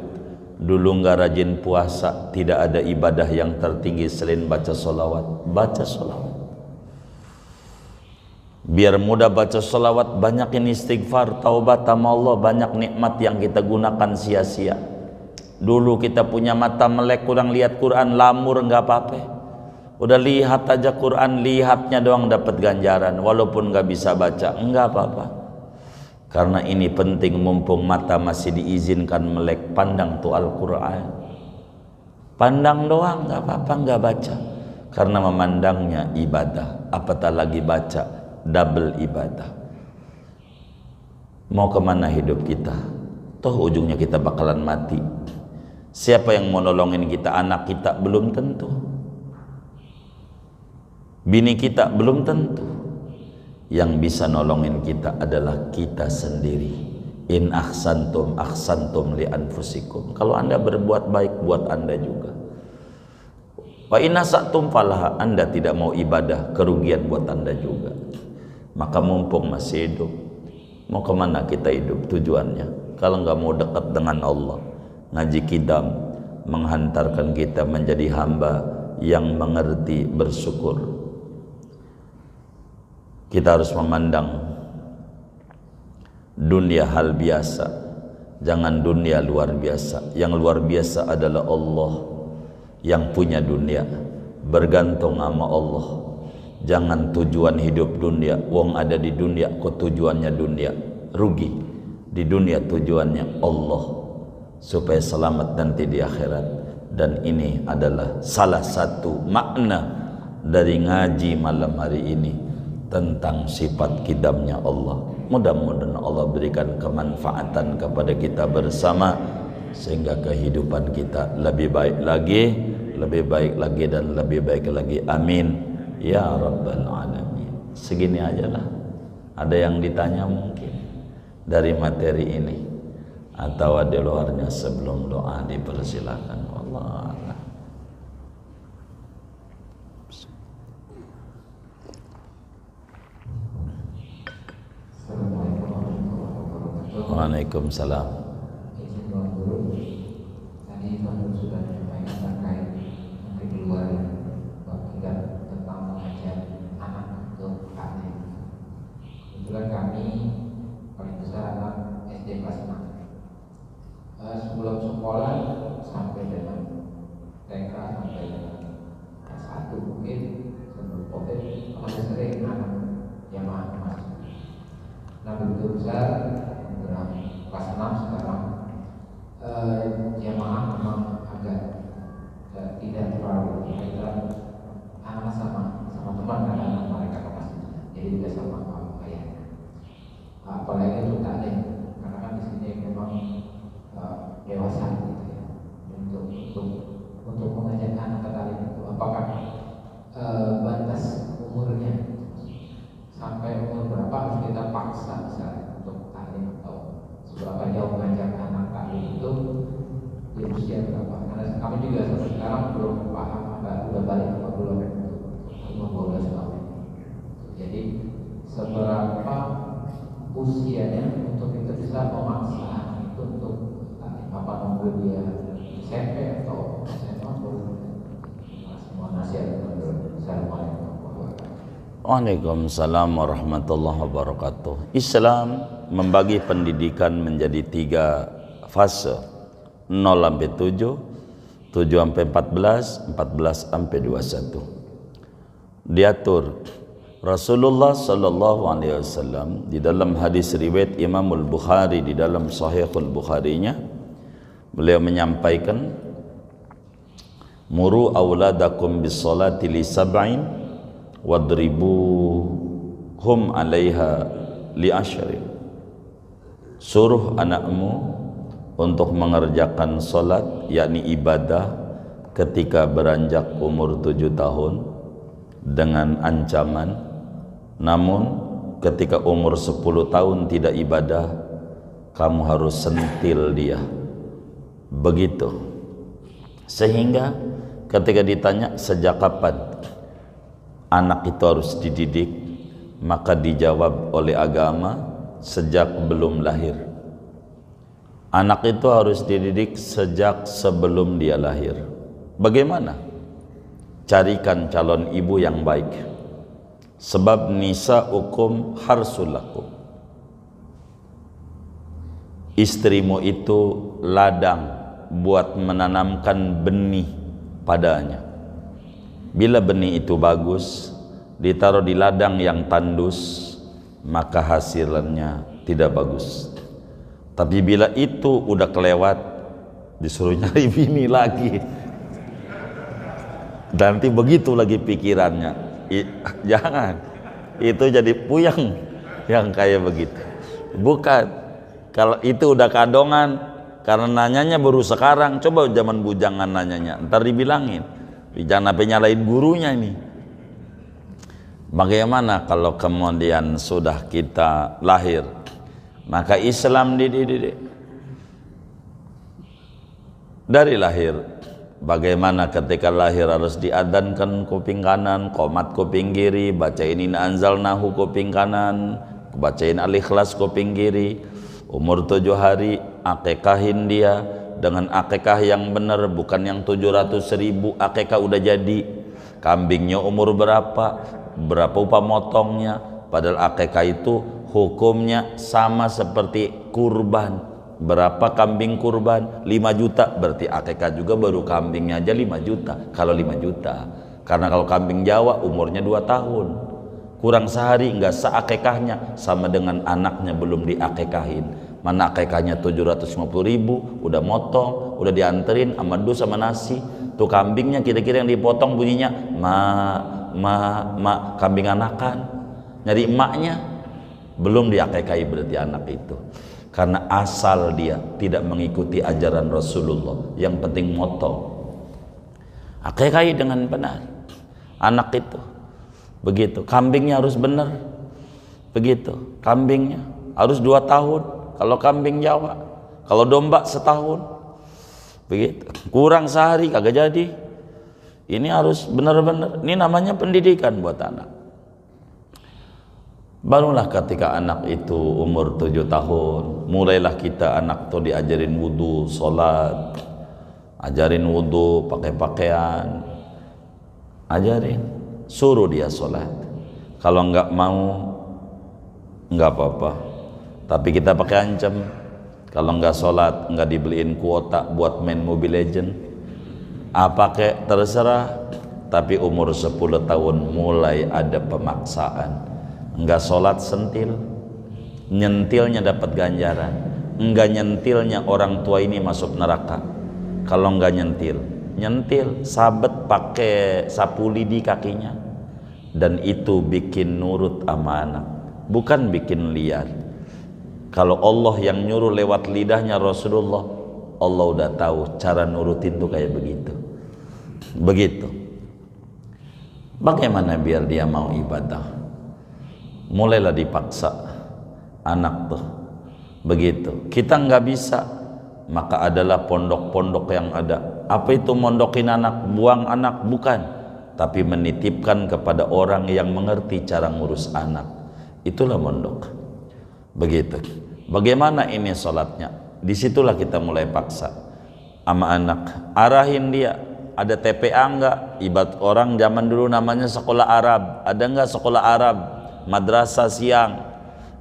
dulu nggak rajin puasa, tidak ada ibadah yang tertinggi selain baca solawat. Baca solawat. Biar mudah baca solawat, banyakin istighfar, taubat sama Allah, banyak nikmat yang kita gunakan sia-sia. Dulu kita punya mata melek, kurang lihat Quran, lamur nggak apa-apa. Udah lihat aja Quran, lihatnya doang dapat ganjaran, walaupun nggak bisa baca, nggak apa-apa. Karena ini penting, mumpung mata masih diizinkan melek, pandang tuh Al-Quran. Pandang doang nggak apa-apa, nggak baca. Karena memandangnya ibadah, apatah lagi baca, double ibadah. Mau kemana hidup kita? Toh ujungnya kita bakalan mati. Siapa yang mau nolongin kita? Anak kita belum tentu, bini kita belum tentu. Yang bisa nolongin kita adalah kita sendiri. In ahsantum ahsantum li anfusikum. Kalau anda berbuat baik, buat anda juga. Wa in asatum falaha, anda tidak mau ibadah, kerugian buat anda juga. Maka mumpung masih hidup, mau kemana kita hidup tujuannya? Kalau nggak mau dekat dengan Allah, ngaji kidam menghantarkan kita menjadi hamba yang mengerti bersyukur. Kita harus memandang dunia hal biasa, jangan dunia luar biasa. Yang luar biasa adalah Allah yang punya dunia, bergantung sama Allah. Jangan tujuan hidup dunia, wong ada di dunia kok tujuannya dunia, rugi. Di dunia tujuannya Allah, supaya selamat nanti di akhirat. Dan ini adalah salah satu makna dari ngaji malam hari ini tentang sifat kidamnya Allah. Mudah-mudahan Allah berikan kemanfaatan kepada kita bersama, sehingga kehidupan kita lebih baik lagi, lebih baik lagi, dan lebih baik lagi. Amin ya rabbal alamin. Segini aja lah. Ada yang ditanya mungkin dari materi ini, atau ada luarnya? Sebelum doa dipersilakan. Allah. Waalaikumsalam. Izin doa dulu. Tadi Pak Nur sudah menyampaikan terkait mungkin di luar kita tentang mengajar anak untuk taklim. Kebetulan kami paling besar anak SD kelas 6. Sebelum sekolah sampai dengan TK sampai dengan kelas 1 mungkin sebelum COVID masih sering anak jamaah masuk. Nah begitu besar kelas 6 sekarang jamaah memang agak tidak terlalu kita anak sama teman karena anak mereka kapasitasnya, jadi tidak sama ayahnya. Apalagi untuk taklim, karena kan di sini memang waktu dia SMP atau SMA semua nasihat menurut. Assalamualaikum warahmatullahi wabarakatuh. Waalaikumsalam warahmatullahi wabarakatuh. Islam membagi pendidikan menjadi 3 fase, 0 sampai 7, 7 sampai 14, 14 sampai 21. Diatur Rasulullah sallallahu alaihi wasallam di dalam hadis riwayat Imam Al-Bukhari di dalam Sahihul Bukharinya, beliau menyampaikan, muru auladakum bis salati li sab'in wadribuhum 'alaiha li ashrin. Suruh anakmu untuk mengerjakan salat, yakni ibadah, ketika beranjak umur 7 tahun dengan ancaman. Namun ketika umur 10 tahun tidak ibadah, kamu harus sentil dia. Begitu. Sehingga ketika ditanya sejak kapan anak itu harus dididik, maka dijawab oleh agama sejak belum lahir. Anak itu harus dididik sejak sebelum dia lahir. Bagaimana? Carikan calon ibu yang baik. Sebab nisa'ukum harsul lakum. Istrimu itu ladang buat menanamkan benih padanya. Bila benih itu bagus, ditaruh di ladang yang tandus, maka hasilnya tidak bagus. Tapi bila itu udah kelewat, disuruh nyari bini lagi. Nanti begitu lagi pikirannya. Jangan, itu jadi puyeng yang kayak begitu. Bukan, kalau itu udah kadongan, karena nanyanya baru sekarang. Coba zaman bujangan nanyanya, ntar dibilangin, jangan sampai nyalain gurunya ini. Bagaimana kalau kemudian sudah kita lahir, maka Islam dididik dari lahir. Bagaimana ketika lahir harus diadzankan kuping kanan, qomat kuping kiri, bacain inna anzalnahu kuping kanan, bacain al-ikhlas kuping kiri. Umur 7 hari akekahin dia dengan akekah yang benar, bukan yang 700.000 akekah udah jadi. Kambingnya umur berapa upah motongnya, padahal akekah itu hukumnya sama seperti kurban. Berapa kambing kurban? 5 juta, berarti akekah juga baru kambingnya aja 5 juta. Kalau 5 juta, karena kalau kambing Jawa umurnya 2 tahun, kurang sehari nggak seakekahnya, sama dengan anaknya belum diakekahin. Mana akekahnya 750.000, udah motong, udah dianterin sama dus sama nasi. Tuh kambingnya kira-kira yang dipotong bunyinya ma, kambing anakan, nyari emaknya, belum diakekahi berarti anak itu. Karena asal dia tidak mengikuti ajaran Rasulullah, yang penting motong. Akekahi dengan benar anak itu. Begitu, kambingnya harus benar. Begitu, kambingnya harus 2 tahun kalau kambing Jawa. Kalau domba setahun. Begitu, kurang sehari kagak jadi. Ini harus benar-benar. Ini namanya pendidikan buat anak. Barulah ketika anak itu umur 7 tahun, mulailah kita anak tuh diajarin wudu, sholat, ajarin wudu, pakai pakaian, ajarin, suruh dia sholat. Kalau nggak mau, nggak apa-apa. Tapi kita pakai ancam, kalau nggak sholat, nggak dibeliin kuota buat main Mobile Legend. Apa kek terserah. Tapi umur 10 tahun mulai ada pemaksaan. Enggak sholat sentil, nyentilnya dapat ganjaran. Enggak nyentilnya orang tua ini masuk neraka. Kalau enggak nyentil, sabet pakai sapu lidi kakinya, dan itu bikin nurut sama anak, bukan bikin liar. Kalau Allah yang nyuruh lewat lidahnya Rasulullah, Allah udah tahu cara nurutin tuh kayak begitu. Begitu. Bagaimana biar dia mau ibadah? Mulailah dipaksa anak tuh begitu. Kita nggak bisa, maka adalah pondok-pondok yang ada. Apa itu mondokin anak? Buang anak? Bukan, tapi menitipkan kepada orang yang mengerti cara ngurus anak. Itulah mondok. Begitu. Bagaimana ini sholatnya? Disitulah kita mulai paksa. sama anak, arahin dia. Ada TPA enggak? Ibarat orang zaman dulu namanya sekolah Arab. Ada enggak sekolah Arab? Madrasah siang,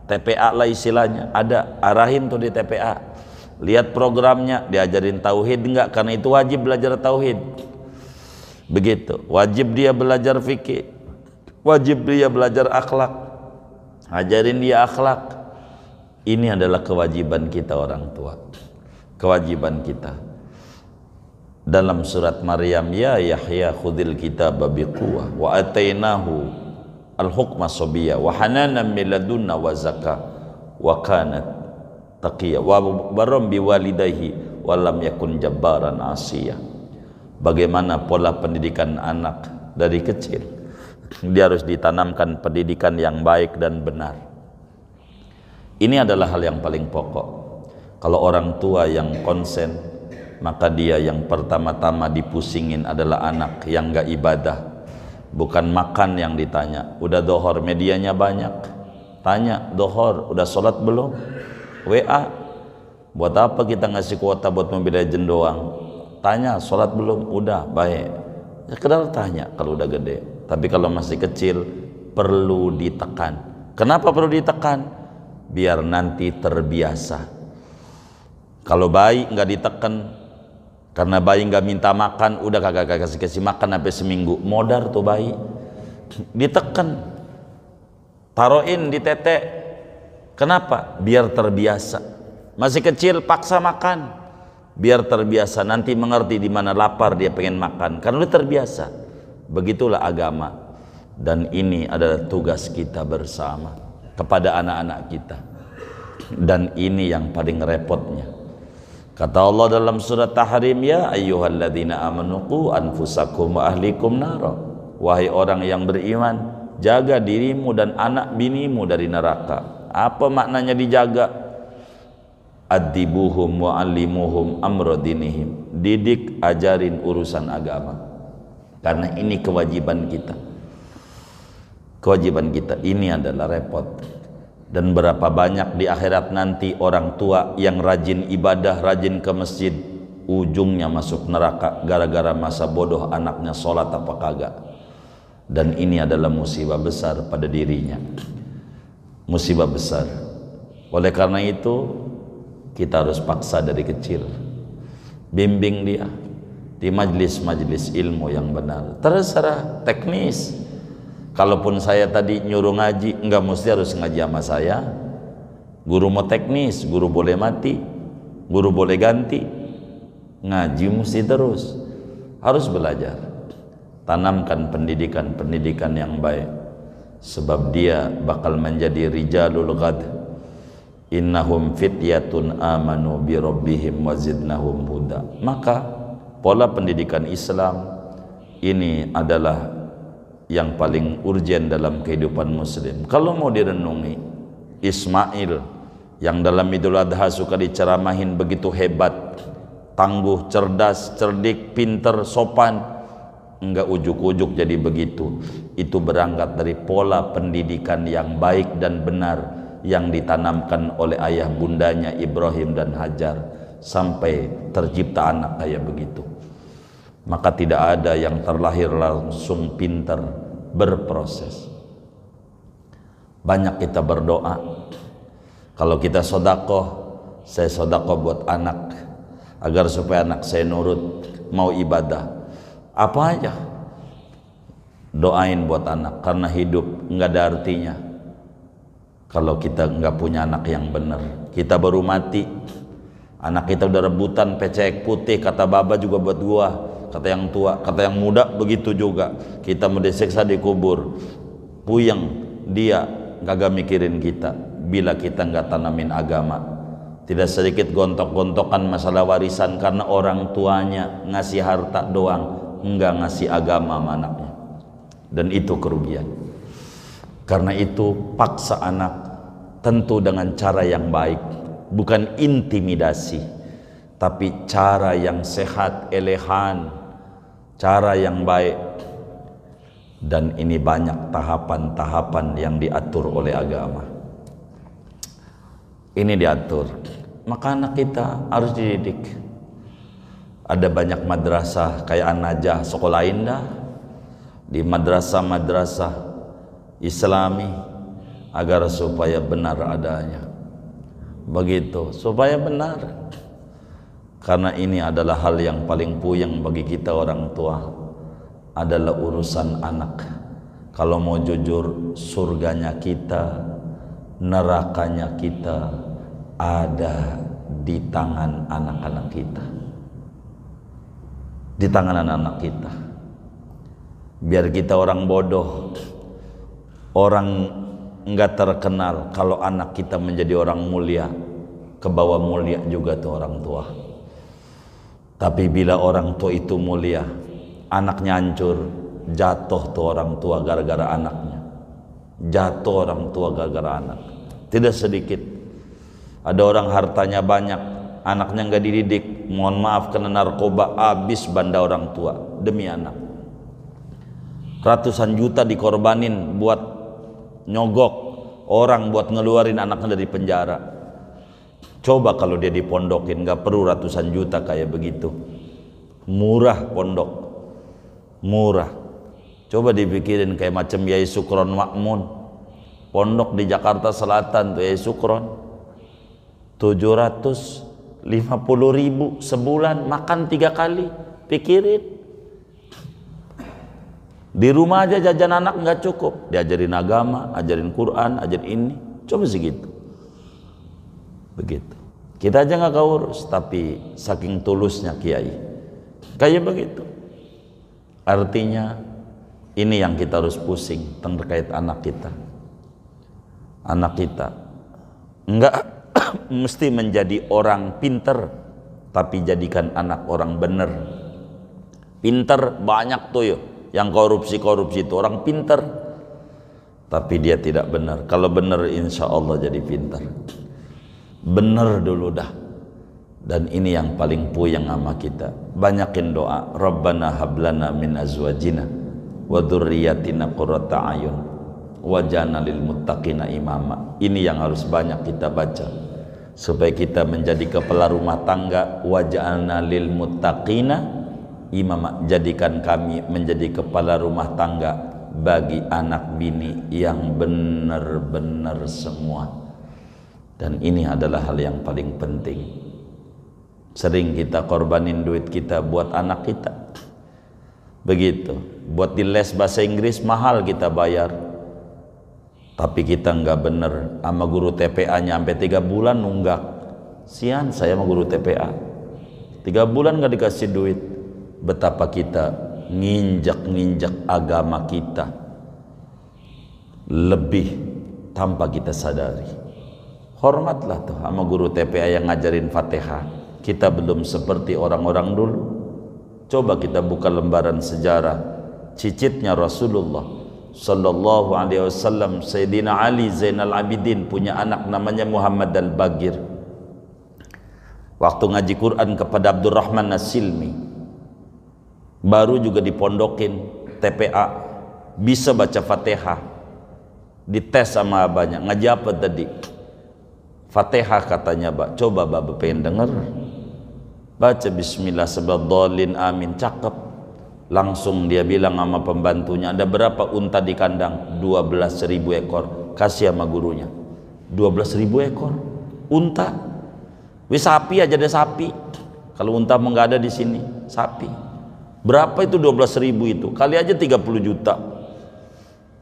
TPA lah istilahnya. Ada, arahin tuh di TPA. Lihat programnya, diajarin tauhid enggak? Karena itu wajib belajar tauhid. Begitu, wajib dia belajar fikih, wajib dia belajar akhlak. Ajarin dia akhlak. Ini adalah kewajiban kita orang tua. Kewajiban kita. Dalam surat Maryam, ya Yahya khudil kitaba biquwwah wa atainahu al-hukma sabiyya wa hananan min ladunna wa zakah wa kanat taqiyya wa barram biwalidayhi wa lam yakun jabbaran asiyya. Bagaimana pola pendidikan anak dari kecil? Dia harus ditanamkan pendidikan yang baik dan benar. Ini adalah hal yang paling pokok. Kalau orang tua yang konsen, maka dia yang pertama-tama dipusingin adalah anak yang gak ibadah. Bukan makan yang ditanya. Udah dohor, medianya banyak. Tanya, dohor, udah sholat belum? WA, buat apa kita ngasih kuota buat Mobile Legends doang? Tanya, sholat belum? Udah, baik. Ya sekedar tanya kalau udah gede. Tapi kalau masih kecil, perlu ditekan. Kenapa perlu ditekan? Biar nanti terbiasa. Kalau bayi nggak ditekan, karena bayi nggak minta makan, udah kagak kasih makan sampai seminggu, modar tuh bayi. Ditekan, taruhin di tete. Kenapa? Biar terbiasa. Masih kecil paksa makan, biar terbiasa. Nanti mengerti di mana lapar dia pengen makan, karena udah terbiasa. Begitulah agama. Dan ini adalah tugas kita bersama kepada anak-anak kita. Dan ini yang paling repotnya. Kata Allah dalam surat Tahrim, ya ayyuhalladzina amanu qu anfusakum wa ahlikum nara. Wahai orang yang beriman, jaga dirimu dan anak binimu dari neraka. Apa maknanya dijaga? Adibuhum wa allimuhum amra dinihim. Didik, ajarin urusan agama. Karena ini kewajiban kita. Kewajiban kita. Ini adalah repot. Dan berapa banyak di akhirat nanti orang tua yang rajin ibadah, rajin ke masjid, ujungnya masuk neraka gara-gara masa bodoh anaknya sholat apa kagak. Dan ini adalah musibah besar pada dirinya. Musibah besar. Oleh karena itu kita harus paksa dari kecil, bimbing dia di majlis-majlis ilmu yang benar. Terserah teknis. Kalaupun saya tadi nyuruh ngaji, enggak mesti harus ngaji sama saya. Guru mau teknis, guru boleh mati, guru boleh ganti. Ngaji mesti terus, harus belajar. Tanamkan pendidikan yang baik, sebab dia bakal menjadi rijalul ghad. Innahum fityatun amanu bi rabbihim wa zidnahum huda. Maka pola pendidikan Islam ini adalah yang paling urgen dalam kehidupan muslim. Kalau mau direnungi, Ismail yang dalam Idul Adha suka diceramahin begitu hebat, tangguh, cerdas, cerdik, pinter, sopan, enggak ujuk-ujuk jadi begitu. Itu berangkat dari pola pendidikan yang baik dan benar yang ditanamkan oleh ayah bundanya Ibrahim dan Hajar sampai tercipta anak kayak begitu. Maka tidak ada yang terlahir langsung pintar, berproses. Banyak kita berdoa. Kalau kita sodakoh, saya sodakoh buat anak, agar supaya anak saya nurut, mau ibadah. Apa aja doain buat anak, karena hidup nggak ada artinya kalau kita nggak punya anak yang benar. Kita baru mati, anak kita udah rebutan pecek putih, kata baba juga buat gua, kata yang tua, kata yang muda begitu juga. Kita mau disiksa di kubur, puyeng dia, kagak mikirin kita. Bila kita nggak tanamin agama, tidak sedikit gontok-gontokan masalah warisan karena orang tuanya ngasih harta doang, nggak ngasih agama sama anaknya. Dan itu kerugian. Karena itu paksa anak, tentu dengan cara yang baik, bukan intimidasi, tapi cara yang sehat, elegan, cara yang baik. Dan ini banyak tahapan-tahapan yang diatur oleh agama. Ini diatur. Maka anak kita harus dididik. Ada banyak madrasah kayak An-Najah, sekolah indah di madrasah-madrasah Islami agar supaya benar adanya. Begitu, supaya benar. Karena ini adalah hal yang paling puyeng bagi kita orang tua, adalah urusan anak. Kalau mau jujur, surganya kita, nerakanya kita ada di tangan anak-anak kita. Di tangan anak-anak kita. Biar kita orang bodoh, orang enggak terkenal, kalau anak kita menjadi orang mulia, ke bawah mulia juga tuh orang tua. Tapi bila orang tua itu mulia, anaknya hancur, jatuh tuh orang tua gara-gara anaknya. Jatuh orang tua gara-gara anak. Tidak sedikit. Ada orang hartanya banyak, anaknya nggak dididik, mohon maaf kena narkoba, habis banda orang tua demi anak. Ratusan juta dikorbanin buat nyogok orang, buat ngeluarin anaknya dari penjara. Coba kalau dia dipondokin, nggak perlu ratusan juta kayak begitu. Murah pondok, murah. Coba dipikirin kayak macam Yai Sukron Makmun, pondok di Jakarta Selatan tuh Yai Sukron, 750.000 sebulan, makan 3 kali. Pikirin, di rumah aja jajan anak nggak cukup, diajarin agama, ajarin Quran, ajarin ini, coba segitu. Begitu. Kita aja nggak keurus, tapi saking tulusnya kiai kayak begitu. Artinya ini yang kita harus pusing terkait anak kita. Anak kita nggak mesti menjadi orang pinter, tapi jadikan anak orang bener. Pinter banyak tuh yuk, yang korupsi itu orang pinter, tapi dia tidak benar. Kalau benar insya Allah jadi pinter. Bener dulu dah. Dan ini yang paling puyeng sama kita. Banyakin doa, Rabbana hablana min azwajina wa dzurriyyatina qurrata ayun waj'alna lil muttaqina imama. Ini yang harus banyak kita baca supaya kita menjadi kepala rumah tangga. Waj'alna lil muttaqina imama, jadikan kami menjadi kepala rumah tangga bagi anak bini yang benar-benar semua. Dan ini adalah hal yang paling penting. Sering kita korbanin duit kita buat anak kita. Begitu. Buat di les bahasa Inggris mahal kita bayar. Tapi kita nggak bener sama guru TPA-nya sampai 3 bulan nunggak. Sian saya sama guru TPA. 3 bulan nggak dikasih duit. Betapa kita nginjak agama kita lebih tanpa kita sadari. Hormatlah tuh sama guru TPA yang ngajarin Fatihah. Kita belum seperti orang-orang dulu. Coba kita buka lembaran sejarah cicitnya Rasulullah Sallallahu Alaihi Wasallam. Sayyidina Ali Zainal Abidin punya anak namanya Muhammad Al-Bagir. Waktu ngaji Quran kepada Abdurrahman As-Silmi, baru juga dipondokin TPA, bisa baca Fatihah. Dites sama abahnya, ngaji apa tadi? Fatihah katanya, Mbak. Coba Mbak pengen denger. Baca bismillah sebadolin amin, cakep. Langsung dia bilang sama pembantunya, ada berapa unta di kandang? 12.000 ekor. Kasih sama gurunya. 12.000 ekor unta. Wis sapi aja, ada sapi. Kalau unta mau nggak ada di sini, sapi. Berapa itu 12.000 itu? Kali aja 30 juta.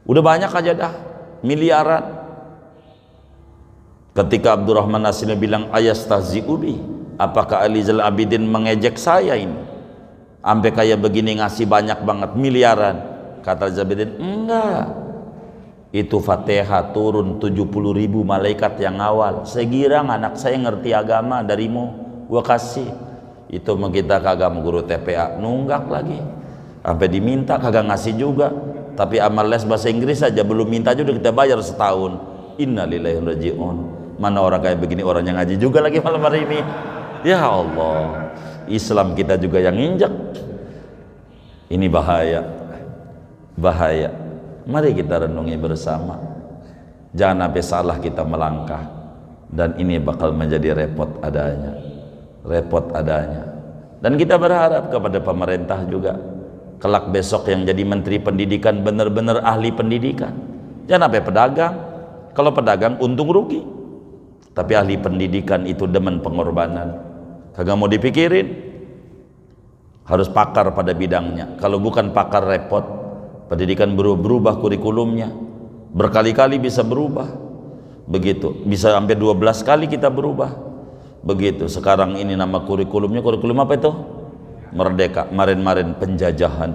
Udah banyak aja dah, miliaran. Ketika Abdurrahman As-Silmi bilang ayastahzi'ubi, apakah Ali Zainal Abidin mengejek saya ini? Sampai kayak begini ngasih banyak banget, miliaran. Kata Zainal Abidin, enggak. Itu Fatihah turun 70.000 malaikat yang awal. Saya girang anak saya ngerti agama darimu, gua kasih. Itu mah kita kagak mau guru TPA, nunggak lagi. Sampai diminta kagak ngasih juga. Tapi amal les bahasa Inggris saja belum minta juga kita bayar setahun. Innalillahi wa inna ilaihi raji'un. Mana orang kayak begini orang yang ngaji juga lagi malam hari ini. Ya Allah, Islam kita juga yang injak. Ini bahaya, bahaya. Mari kita renungi bersama. Jangan sampai salah kita melangkah. Dan ini bakal menjadi repot adanya. Repot adanya. Dan kita berharap kepada pemerintah juga, kelak besok yang jadi menteri pendidikan benar-benar ahli pendidikan. Jangan sampai pedagang. Kalau pedagang untung rugi, tapi ahli pendidikan itu demen pengorbanan, kagak mau dipikirin. Harus pakar pada bidangnya. Kalau bukan pakar repot. Pendidikan berubah kurikulumnya, berkali-kali bisa berubah. Begitu, bisa sampai 12 kali kita berubah. Begitu. Sekarang ini nama kurikulumnya, kurikulum apa itu? Merdeka. Kemarin-kemarin penjajahan.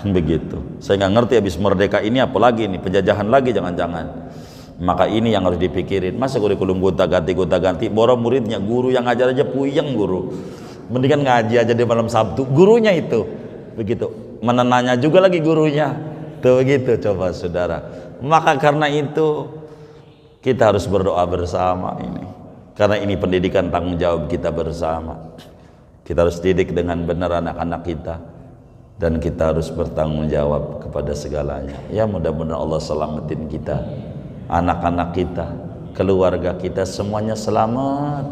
Begitu. Saya nggak ngerti habis merdeka ini apalagi ini, penjajahan lagi jangan-jangan. Maka ini yang harus dipikirin. Masa kurikulum gonta-ganti, borong muridnya, guru yang ngajar aja puyeng guru. Mendingan ngaji aja di malam Sabtu, gurunya itu. Begitu. Menenanya juga lagi gurunya. Tuh begitu coba saudara. Maka karena itu kita harus berdoa bersama ini. Karena ini pendidikan tanggung jawab kita bersama. Kita harus didik dengan benar anak-anak kita. Dan kita harus bertanggung jawab kepada segalanya. Ya mudah-mudahan Allah selamatin kita, anak-anak kita, keluarga kita, semuanya selamat,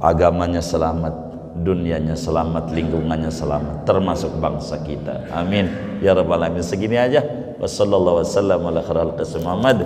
agamanya selamat, dunianya selamat, lingkungannya selamat, termasuk bangsa kita. Amin ya rabbal alamin. Segini aja. Wassallallahu wasallam ala khairal qism Muhammad